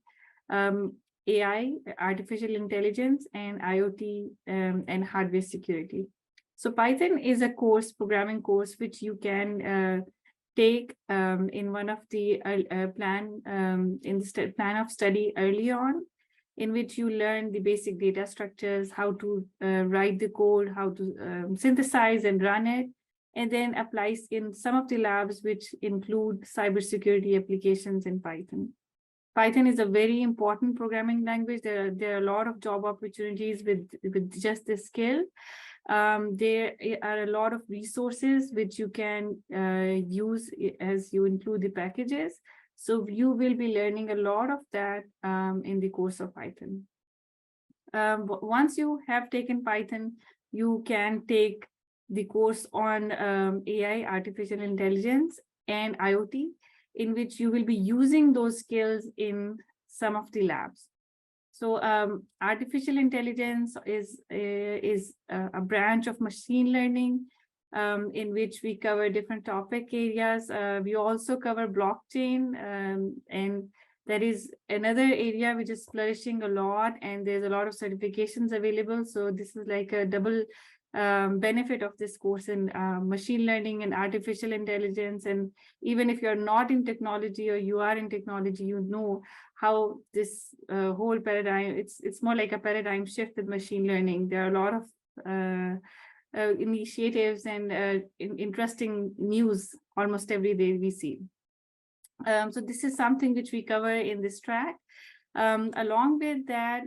AI, artificial intelligence, and IoT and hardware security. So Python is a programming course, which you can take in one of the plan of study early on, in which you learn the basic data structures, how to write the code, how to synthesize and run it, and then applies in some of the labs, which include cybersecurity applications in Python. Python is a very important programming language. There are a lot of job opportunities with just this skill. There are a lot of resources which you can use as you include the packages. So you will be learning a lot of that in the course of Python. Once you have taken Python, you can take the course on AI, artificial intelligence, and IoT, in which you will be using those skills in some of the labs. So artificial intelligence is a branch of machine learning in which we cover different topic areas. We also cover blockchain, and that is another area which is flourishing a lot, and there's a lot of certifications available. So this is like a double benefit of this course in machine learning and artificial intelligence. And even if you're not in technology or you are in technology, you know how this whole paradigm, it's more like a paradigm shift with machine learning. There are a lot of initiatives and interesting news almost every day we see. So this is something which we cover in this track. Along with that,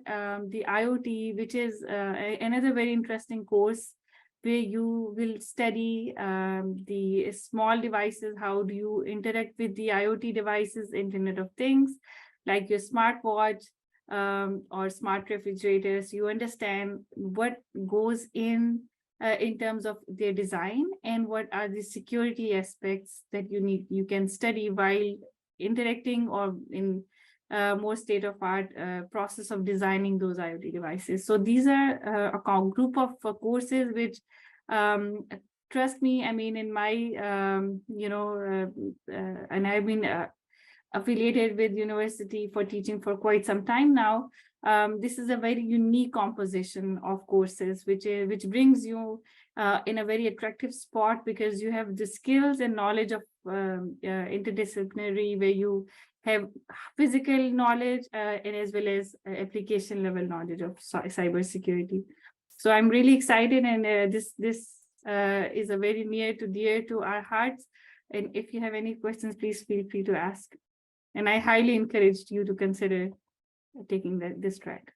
the IoT, which is another very interesting course where you will study the small devices. How do you interact with the IoT devices, Internet of Things, like your smartwatch or smart refrigerators. You understand what goes in terms of their design and what are the security aspects that you can study while interacting or in more state-of-art process of designing those IoT devices. So these are a group of courses which, trust me, I mean, in my, and I've been affiliated with university for teaching for quite some time now. This is a very unique composition of courses, which brings you in a very attractive spot because you have the skills and knowledge of interdisciplinary, where you have physical knowledge and as well as application level knowledge of cybersecurity. So I'm really excited, and this is a very near to dear to our hearts. And if you have any questions, please feel free to ask. And I highly encouraged you to consider taking this track.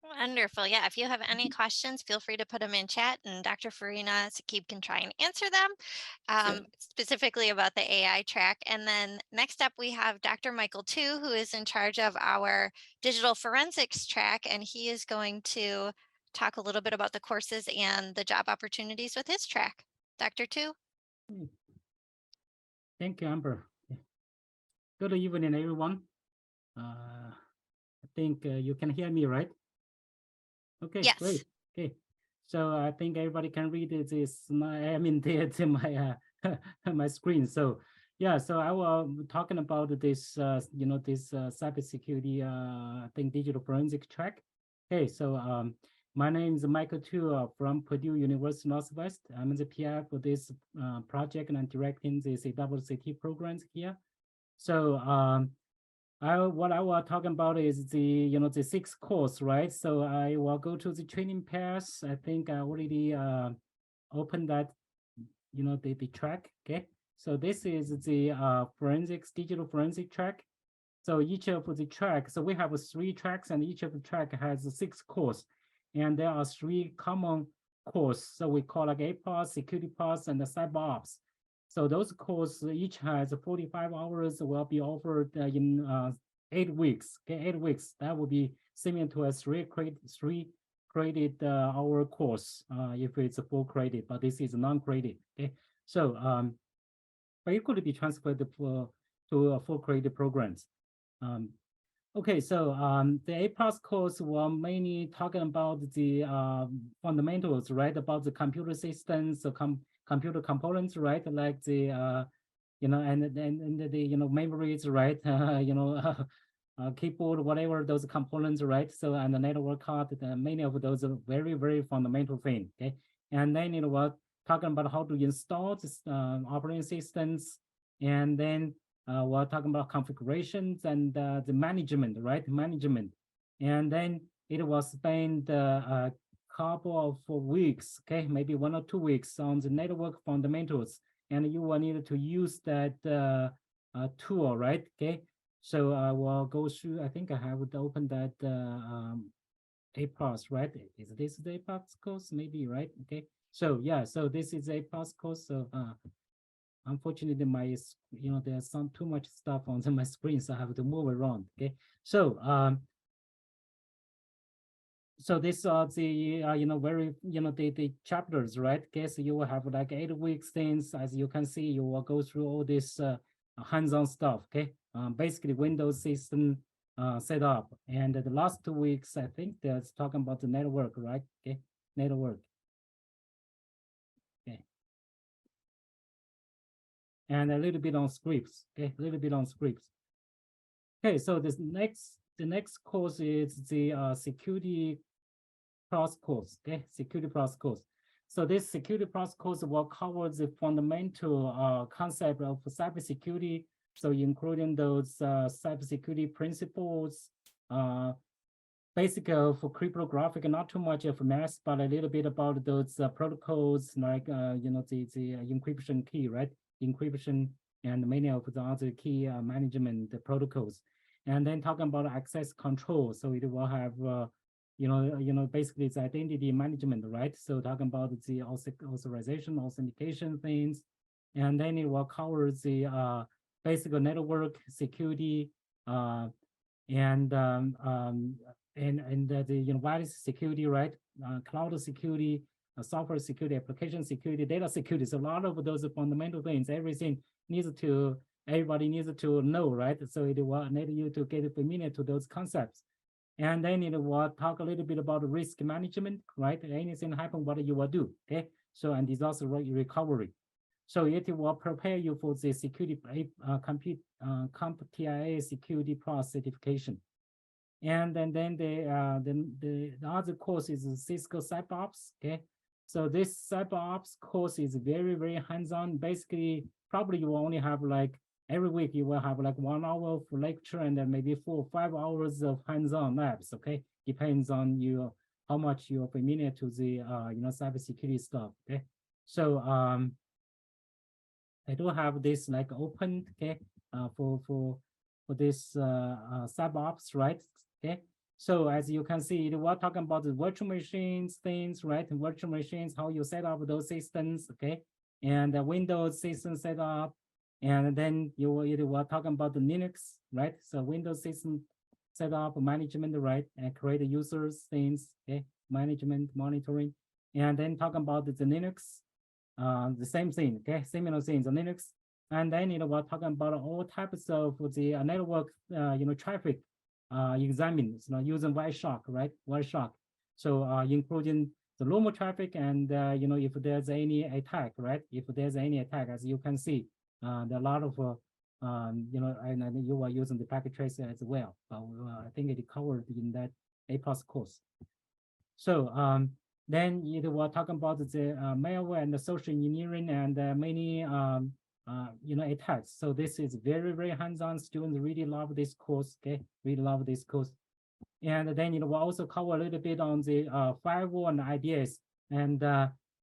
Wonderful. Yeah, if you have any questions, feel free to put them in chat, and Dr. Farina Sakib can try and answer them, specifically about the AI track. And then next up, we have Dr. Michael Tu, who is in charge of our digital forensics track, and he is going to talk a little bit about the courses and the job opportunities with his track. Dr. Tu? Thank you, Amber. Good evening, everyone. I think you can hear me, right? Okay, yes. Great. Okay, so I think everybody can read this. My my screen. So yeah, so I will talking about this. This cybersecurity. I think digital forensic track. Okay, so my name is Michael Tu from Purdue University Northwest. I'm the PI for this project, and I'm directing the CWCT programs here. So what I was talking about is the the 6 course, right? So I will go to the training pairs. I think I already opened that, the track. Okay, so this is the digital forensic track. So each of the tracks, so we have 3 tracks, and each of the track has 6 course, and there are 3 common course. So we call like APOS, security POS, and the CyberOps. So those courses each has 45 hours, will be offered in 8 weeks. Okay, 8 weeks. That will be similar to a 3 credit hour course if it's a full credit, but this is non-credit. Okay, so but it could be transferred to full credit programs. Okay, so the A+ course will mainly talking about the fundamentals, right? About the computer systems, the computer components, right? Like the and the memories, right? Keyboard, whatever those components, right? So and the network card, many of those are very, very fundamental thing. Okay, and then we're talking about how to install this operating systems, and then we're talking about configurations and the management, right? Management, and then it was spent a couple of weeks, okay, maybe 1 or 2 weeks on the network fundamentals, and you will need to use that tool, right? Okay, so I will go through. I think I have to open that A+, right? Is this the A+ course? Maybe, right? Okay, so yeah, so this is A+ course. So unfortunately, my there's too much stuff on my screen, so I have to move around. Okay, so so these are the very the chapters, right? Okay, so you will have like 8 weeks things. As you can see, you will go through all this hands-on stuff. Okay, basically Windows system, set up. And the last 2 weeks, I think that's talking about the network, right? Okay, network. Okay. And a little bit on scripts. Okay, a little bit on scripts. Okay, so the next course is the security plus course. Okay, security plus course. So this security plus course will cover the fundamental concept of cybersecurity. So including those cybersecurity principles, basic for cryptographic, not too much of math, but a little bit about those protocols, like the encryption key, right? Encryption and many of the other key management protocols, and then talking about access control. So it will have basically it's identity management, right? So talking about the authorization, authentication things, and then it will cover the basic network security and the wireless security, right? Cloud security, software security, application security, data security. So a lot of those fundamental things, everybody needs to know, right? So it will need you to get familiar to those concepts. And then it will talk a little bit about risk management, right? Anything happen, what you will do, okay? So, and disaster recovery. So it will prepare you for the security, CompTIA Security Plus certification. And then the other course is Cisco CyberOps, okay? So this CyberOps course is very, very hands-on. Basically, probably you will only have like, every week you will have like 1 hour of lecture and then maybe 4 or 5 hours of hands-on labs, okay? Depends on you, how much you're familiar to the, cybersecurity stuff, okay? So I do have this like open, okay, for this CyberOps, right? Okay, so as you can see, we're talking about the virtual machines things, right? Virtual machines, how you set up those systems, okay? And the Windows system setup, and then you were talking about the Linux, right? So Windows system setup, management, right? And create users things, okay? Management, monitoring, and then talking about the Linux, the same thing, okay? Similar things, the Linux, and then we're talking about all types of the network, traffic. Examines, using Wireshark, right? Wireshark. So including the normal traffic and, if there's any attack, right? If there's any attack, as you can see, there are a lot of, and you are using the packet tracer as well. I think it covered in that A+ course. So then we're talking about the malware and the social engineering and many attacks. So this is very, very hands-on. Students really love this course, okay? Really love this course. And then we'll also cover a little bit on the firewall and ideas. And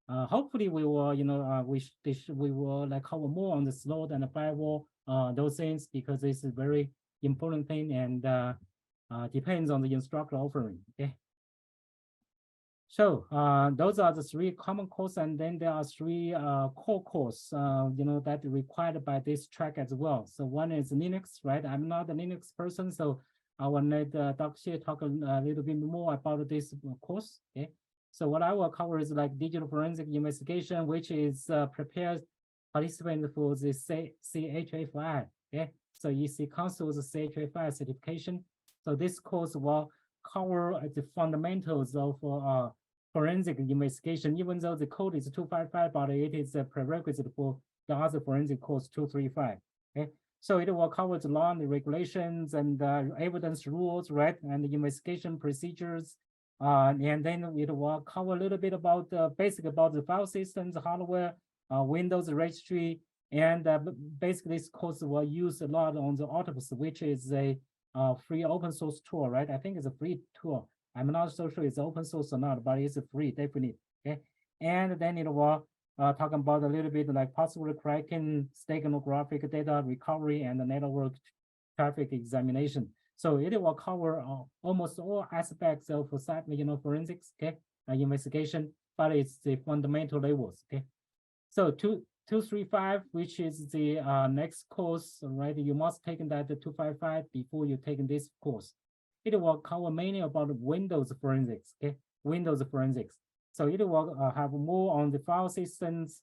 hopefully we will, we will like cover more on the slot and the firewall, those things, because this is very important thing and depends on the instructor offering, okay? So those are the 3 common courses, and then there are 3 core courses, that required by this track as well. So one is Linux, right? I'm not a Linux person, so I will let Dr. Xie talk a little bit more about this course. Okay. So what I will cover is like digital forensic investigation, which is prepares participants for the CHFI. Okay. So EC Council's CHFI certification. So this course will cover the fundamentals of forensic investigation, even though the code is 255, but it is a prerequisite for the other forensic course 235. Okay, so it will cover the law and the regulations and evidence rules, right, and the investigation procedures. And then it will cover a little bit about the basic about the file systems, hardware, Windows registry, and basically this course will use a lot on the Octopus, which is a free open source tool, right? I think it's a free tool. I'm not so sure it's open source or not, but it's free, definitely. Okay, and then it will talk about a little bit like possible cracking, steganographic data recovery, and the network traffic examination. So it will cover almost all aspects of forensics, okay, investigation, but it's the fundamental levels, okay. So 235, which is the next course, right? You must take that 255 before you take this course. It will cover mainly about Windows forensics, okay? Windows forensics. So it will have more on the file systems,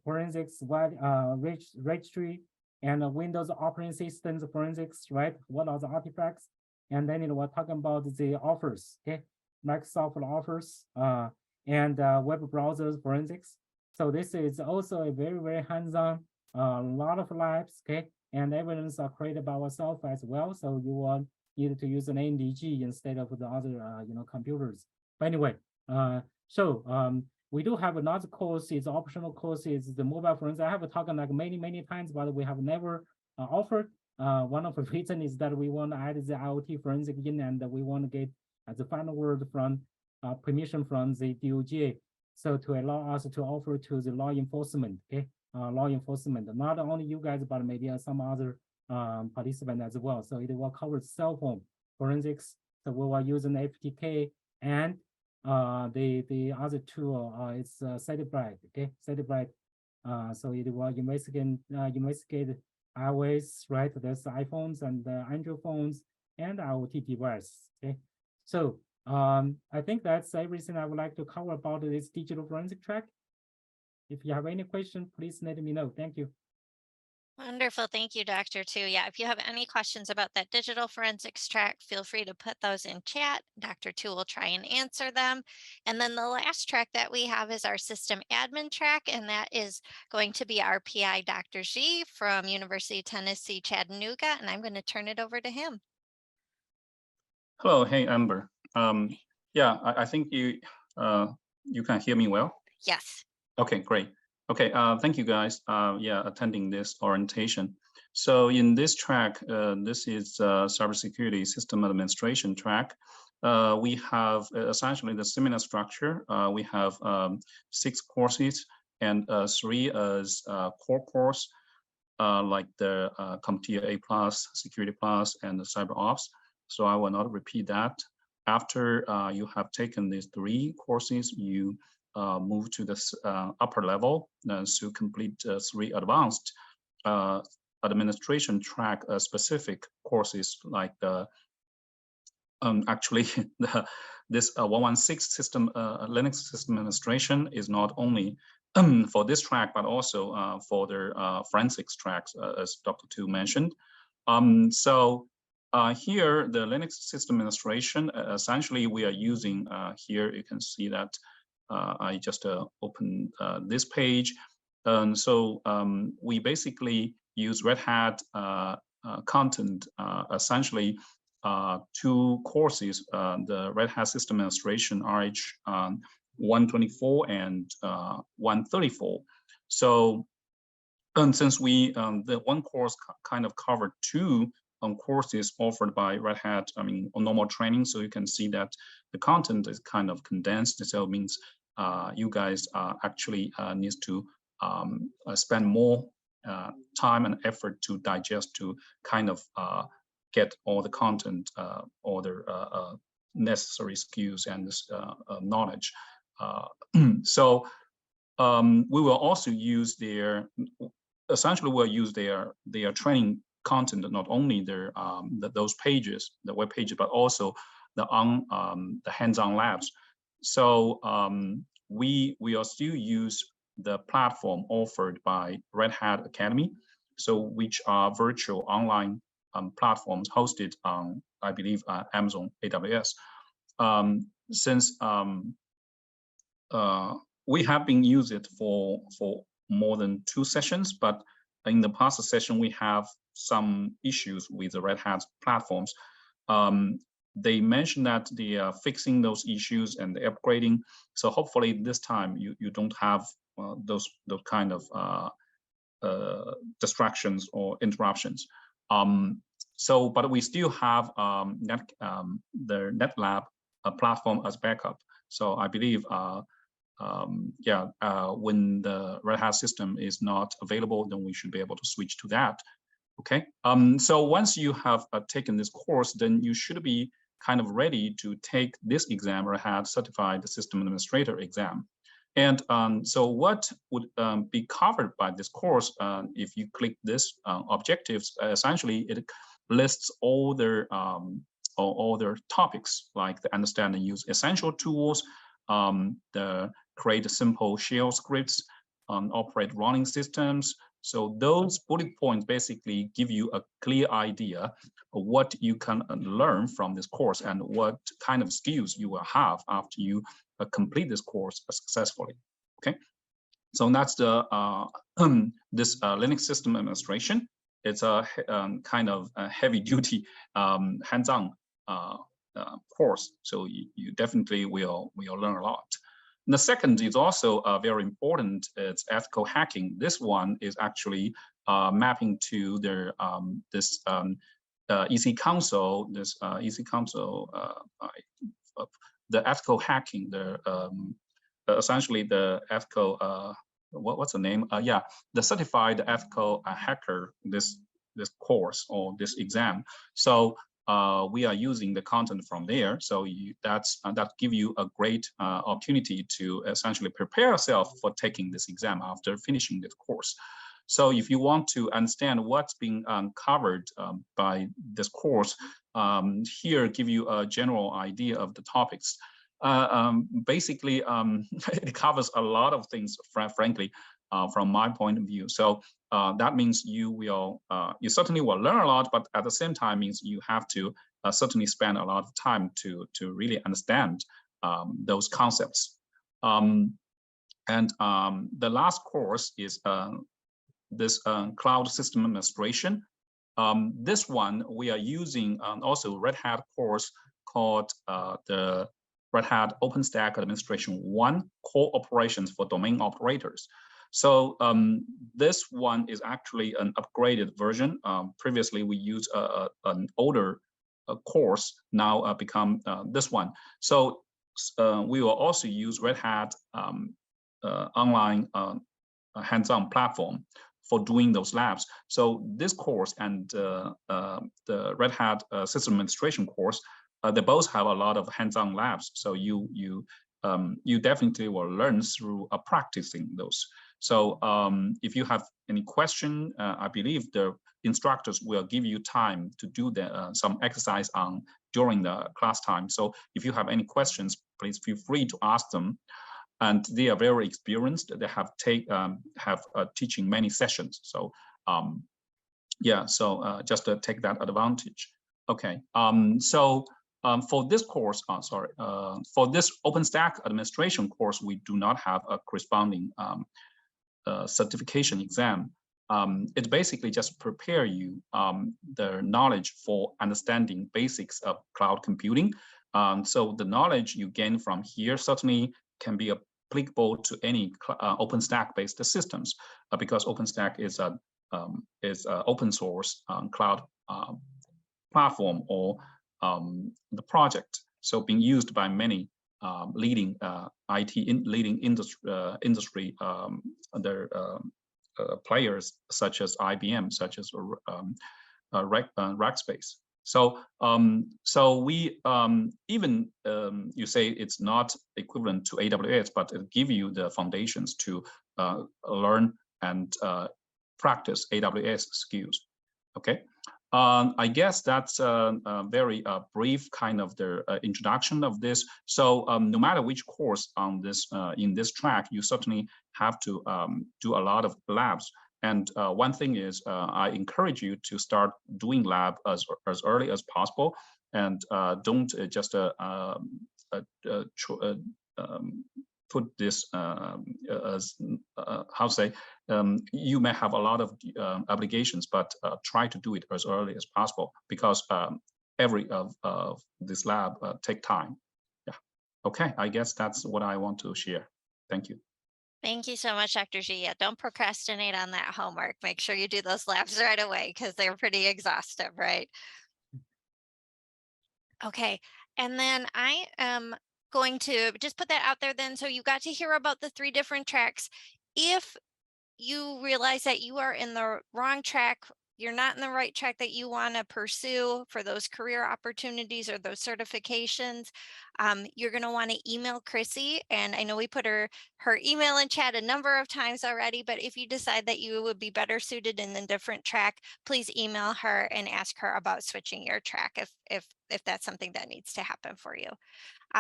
forensics, registry, and Windows operating systems forensics, right? What are the artifacts? And then we're talking about the offers, okay? Microsoft offers and web browsers forensics. So this is also a very, very hands-on, a lot of labs, okay? And evidence are created by ourselves as well. So you will need to use an AMDG instead of the other, computers. But anyway, we do have another course. It's optional course. It's the mobile forensics. I have talked like many times, but we have never offered. One of the reasons is that we want to add the IoT forensic in, and we want to get the final word from permission from the DOJ. So to allow us to offer to the law enforcement, okay? Law enforcement, not only you guys, but maybe some other participants as well. So it will cover cell phone forensics. So we will use an FTK and the other tool is Celebrite, okay? Celebrite. So it will investigate iOS, right? There's iPhones and Android phones and IoT device, okay? So I think that's everything I would like to cover about this digital forensic track. If you have any question, please let me know. Thank you. Wonderful. Thank you, Dr. Tu. Yeah, if you have any questions about that digital forensics track, feel free to put those in chat. Dr. Tu will try and answer them. And then the last track that we have is our system admin track, and that is going to be our PI, Dr. Xi from University of Tennessee, Chattanooga, and I'm going to turn it over to him. Hello, hey, Amber. Yeah, I think you can hear me well? Yes. Okay, great. Okay, thank you guys, attending this orientation. So in this track, this is cybersecurity system administration track. We have essentially the similar structure. We have 6 courses and 3 as core course, like the CompTIA A+, Security Plus, and the Cyber Ops. So I will not repeat that. After you have taken these 3 courses, you move to the upper level to complete 3 advanced administration track specific courses, like the actually this 116 system Linux system administration is not only for this track but also for their forensics tracks, as Dr. Tu mentioned. Here the Linux system administration, essentially we are using here, you can see that I just opened this page. And so we basically use Red Hat content, essentially 2 courses, the Red Hat System Administration RH 124 and 134. So since we, the one course kind of covered 2 courses offered by Red Hat, on normal training, so you can see that the content is kind of condensed. So it means you guys actually needs to spend more time and effort to digest, to kind of get all the content, all the necessary skills and knowledge. So we will also use their, essentially we'll use their training content, not only their those pages, the web pages, but also the hands-on labs. So we will still use the platform offered by Red Hat Academy, so which are virtual online platforms hosted on, I believe, Amazon AWS. Since we have been using it for more than 2 sessions, but in the past session we have some issues with the Red Hat platforms. They mentioned that they are fixing those issues and the upgrading. So hopefully this time you don't have those kind of distractions or interruptions. But we still have the NetLab platform as backup. So I believe, when the Red Hat system is not available, then we should be able to switch to that. Okay. So once you have taken this course, then you should be kind of ready to take this exam, Red Hat Certified System Administrator exam. And so what would be covered by this course, if you click this objectives, essentially it lists all their topics, like the understand and use essential tools, the create simple shell scripts, operate running systems, So those bullet points basically give you a clear idea of what you can learn from this course and what kind of skills you will have after you complete this course successfully. Okay, so that's the this Linux system administration. It's a kind of a heavy-duty hands-on course, so you definitely will learn a lot. And the second is also very important. It's ethical hacking. This one is actually mapping to their this EC Council. This EC Council, the ethical hacking. The essentially the ethical. What's the name? Yeah, the certified ethical hacker. This course or this exam. So we are using the content from there. So that give you a great opportunity to essentially prepare yourself for taking this exam after finishing this course. So if you want to understand what's being covered by this course, here give you a general idea of the topics. Basically, it covers a lot of things, frankly, from my point of view. So that means you certainly will learn a lot, but at the same time means you have to certainly spend a lot of time to really understand those concepts. And the last course is this cloud system administration. This one we are using also Red Hat course called the Red Hat OpenStack Administration 1 Core Operations for Domain Operators. So this one is actually an upgraded version. Previously, we used an older course, now become this one. So we will also use Red Hat online hands-on platform for doing those labs. So this course and the Red Hat System Administration course, they both have a lot of hands-on labs. So you definitely will learn through practicing those. So if you have any question, I believe the instructors will give you time to do some exercise during the class time. So if you have any questions, please feel free to ask them. And they are very experienced. They have teaching many sessions. So yeah, so just to take that advantage. Okay, for this course, for this OpenStack administration course, we do not have a corresponding certification exam. It basically just prepare you the knowledge for understanding basics of cloud computing. So the knowledge you gain from here certainly can be applicable to any OpenStack-based systems, because OpenStack is an open source cloud platform or the project. So being used by many leading leading industry players such as IBM, such as Rackspace. So so we even you say it's not equivalent to AWS, but it give you the foundations to learn and practice AWS skills. Okay. I guess that's a very brief kind of the introduction of this. So no matter which course on this in this track, you certainly have to do a lot of labs. And one thing is, I encourage you to start doing lab as early as possible, and don't just put this as how to say, you may have a lot of obligations, but try to do it as early as possible, because every of this lab take time. Yeah. Okay, I guess that's what I want to share. Thank you. Thank you so much, Dr. G. Yeah, don't procrastinate on that homework. Make sure you do those labs right away, because they're pretty exhaustive, right? Okay, and then I am going to just put that out there then. So you got to hear about the 3 different tracks. If you realize that you are in the wrong track, you're not in the right track that you want to pursue for those career opportunities or those certifications, you're going to want to email Chrissy. And I know we put her email in chat a number of times already, but if you decide that you would be better suited in a different track, please email her and ask her about switching your track if that's something that needs to happen for you.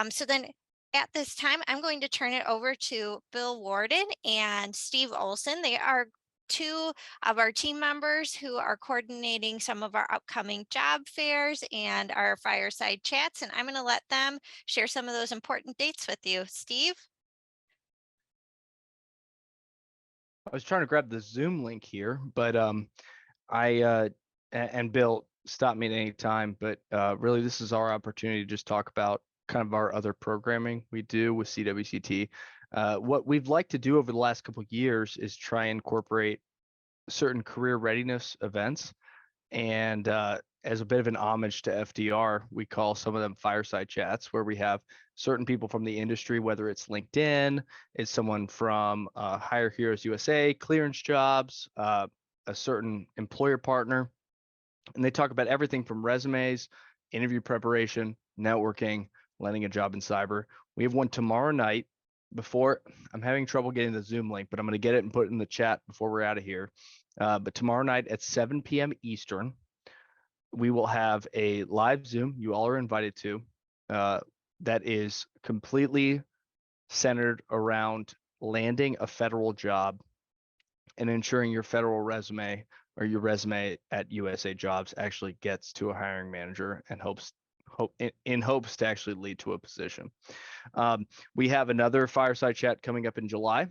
So then at this time, I'm going to turn it over to Bill Warden and Steve Olson. They are two of our team members who are coordinating some of our upcoming job fairs and our fireside chats, and I'm going to let them share some of those important dates with you. Steve? I was trying to grab the Zoom link here, but and Bill, stop me at any time, but really this is our opportunity to just talk about kind of our other programming we do with CWCT. What we've liked to do over the last couple of years is try and incorporate certain career readiness events. And as a bit of an homage to FDR, we call some of them fireside chats, where we have certain people from the industry, whether it's LinkedIn, it's someone from Hire Heroes USA, clearance jobs, a certain employer partner. And they talk about everything from resumes, interview preparation, networking, landing a job in cyber. We have one tomorrow night. Before, I'm having trouble getting the Zoom link, but I'm going to get it and put it in the chat before we're out of here. But tomorrow night at 7 p.m. Eastern, we will have a live Zoom. You all are invited to. That is completely centered around landing a federal job and ensuring your federal resume or your resume at USA Jobs actually gets to a hiring manager and in hopes to actually lead to a position. We have another fireside chat coming up in July.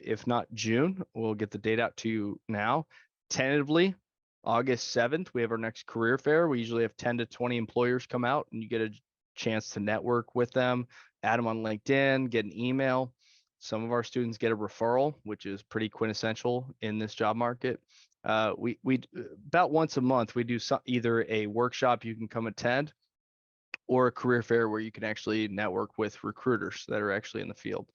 If not June, we'll get the date out to you now. Tentatively, August 7th, we have our next career fair. We usually have 10 to 20 employers come out and you get a chance to network with them, add them on LinkedIn, get an email. Some of our students get a referral, which is pretty quintessential in this job market. We about once a month, we do either a workshop you can come attend or a career fair where you can actually network with recruiters that are actually in the field.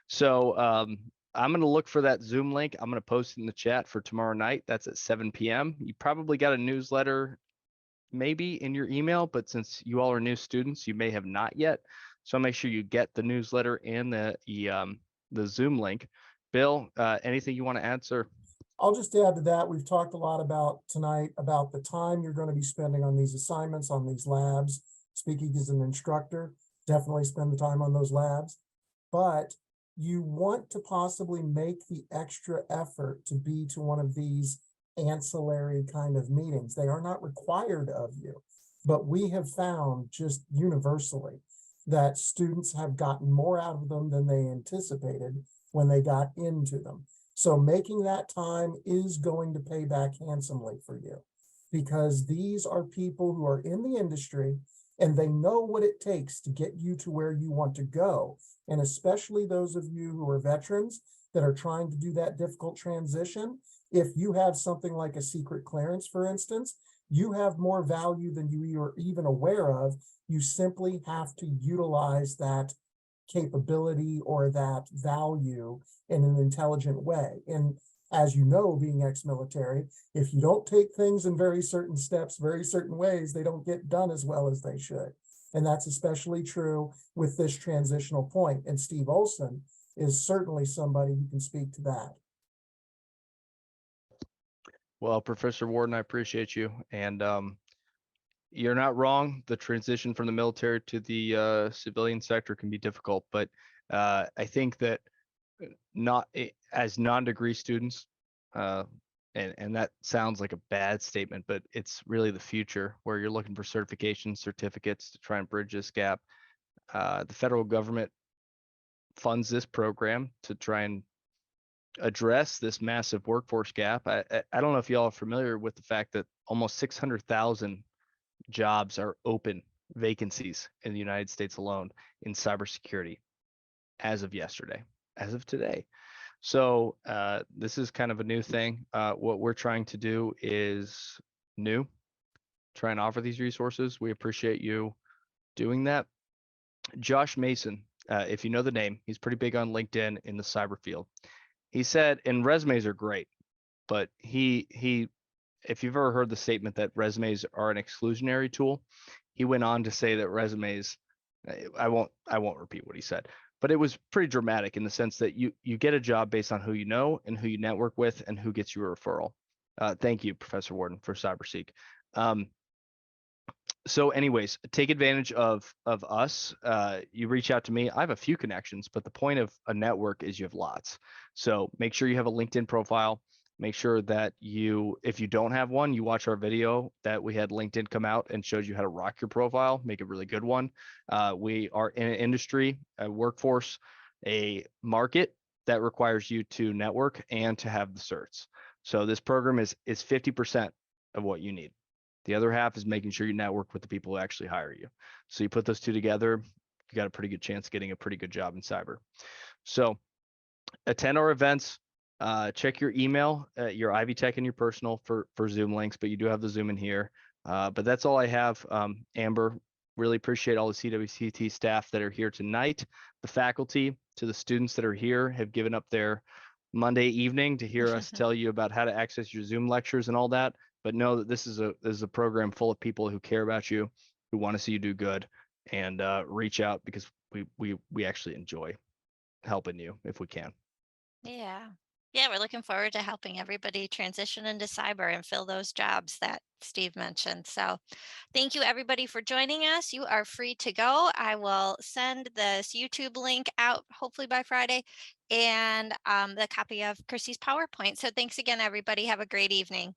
So I'm going to look for that Zoom link. I'm going to post it in the chat for tomorrow night. That's at 7 p.m. You probably got a newsletter maybe in your email, but since you all are new students, you may have not yet. So make sure you get the newsletter and the Zoom link. Bill, anything you want to add, sir? I'll just add to that. We've talked a lot about tonight about the time you're going to be spending on these assignments, on these labs. Speaking as an instructor, definitely spend the time on those labs. But you want to possibly make the extra effort to be to one of these ancillary kind of meetings. They are not required of you, but we have found just universally that students have gotten more out of them than they anticipated when they got into them. So making that time is going to pay back handsomely for you, because these are people who are in the industry and they know what it takes to get you to where you want to go. And especially those of you who are veterans that are trying to do that difficult transition, if you have something like a secret clearance, for instance, you have more value than you are even aware of. You simply have to utilize that capability or that value in an intelligent way. And as you know, being ex-military, if you don't take things in very certain steps, very certain ways, they don't get done as well as they should. And that's especially true with this transitional point. And Steve Olson is certainly somebody who can speak to that. Well, Professor Warden, I appreciate you. And you're not wrong. The transition from the military to the civilian sector can be difficult, but I think that as non-degree students, and that sounds like a bad statement, but it's really the future where you're looking for certifications, certificates to try and bridge this gap. The federal government funds this program to try and address this massive workforce gap. I don't know if y'all are familiar with the fact that almost 600,000 jobs are open vacancies in the United States alone in cybersecurity as of yesterday, as of today. So this is kind of a new thing. What we're trying to do is new, try and offer these resources. We appreciate you doing that. Josh Mason, if you know the name, he's pretty big on LinkedIn in the cyber field. He said, and resumes are great, but he if you've ever heard the statement that resumes are an exclusionary tool, he went on to say that resumes, I won't repeat what he said, but it was pretty dramatic in the sense that you get a job based on who you know and who you network with and who gets you a referral. Thank you, Professor Warden, for CyberSeek. So anyways, take advantage of us. You reach out to me. I have a few connections, but the point of a network is you have lots. So make sure you have a LinkedIn profile. Make sure that if you don't have one, you watch our video that we had LinkedIn come out and showed you how to rock your profile, make a really good one. We are in an industry, a workforce, a market that requires you to network and to have the certs. So this program is 50% of what you need. The other half is making sure you network with the people who actually hire you. So you put those two together, you got a pretty good chance of getting a pretty good job in cyber. So attend our events, check your email, your Ivy Tech and your personal for Zoom links, but you do have the Zoom in here. But that's all I have. Amber, really appreciate all the CWCT staff that are here tonight. The faculty, to the students that are here, have given up their Monday evening to hear us tell you about how to access your Zoom lectures and all that. But know that this is a program full of people who care about you, who want to see you do good, and reach out because we actually enjoy helping you if we can. Yeah. Yeah, we're looking forward to helping everybody transition into cyber and fill those jobs that Steve mentioned. So thank you everybody for joining us. You are free to go. I will send this YouTube link out hopefully by Friday and the copy of Chrissy's PowerPoint. So thanks again, everybody. Have a great evening.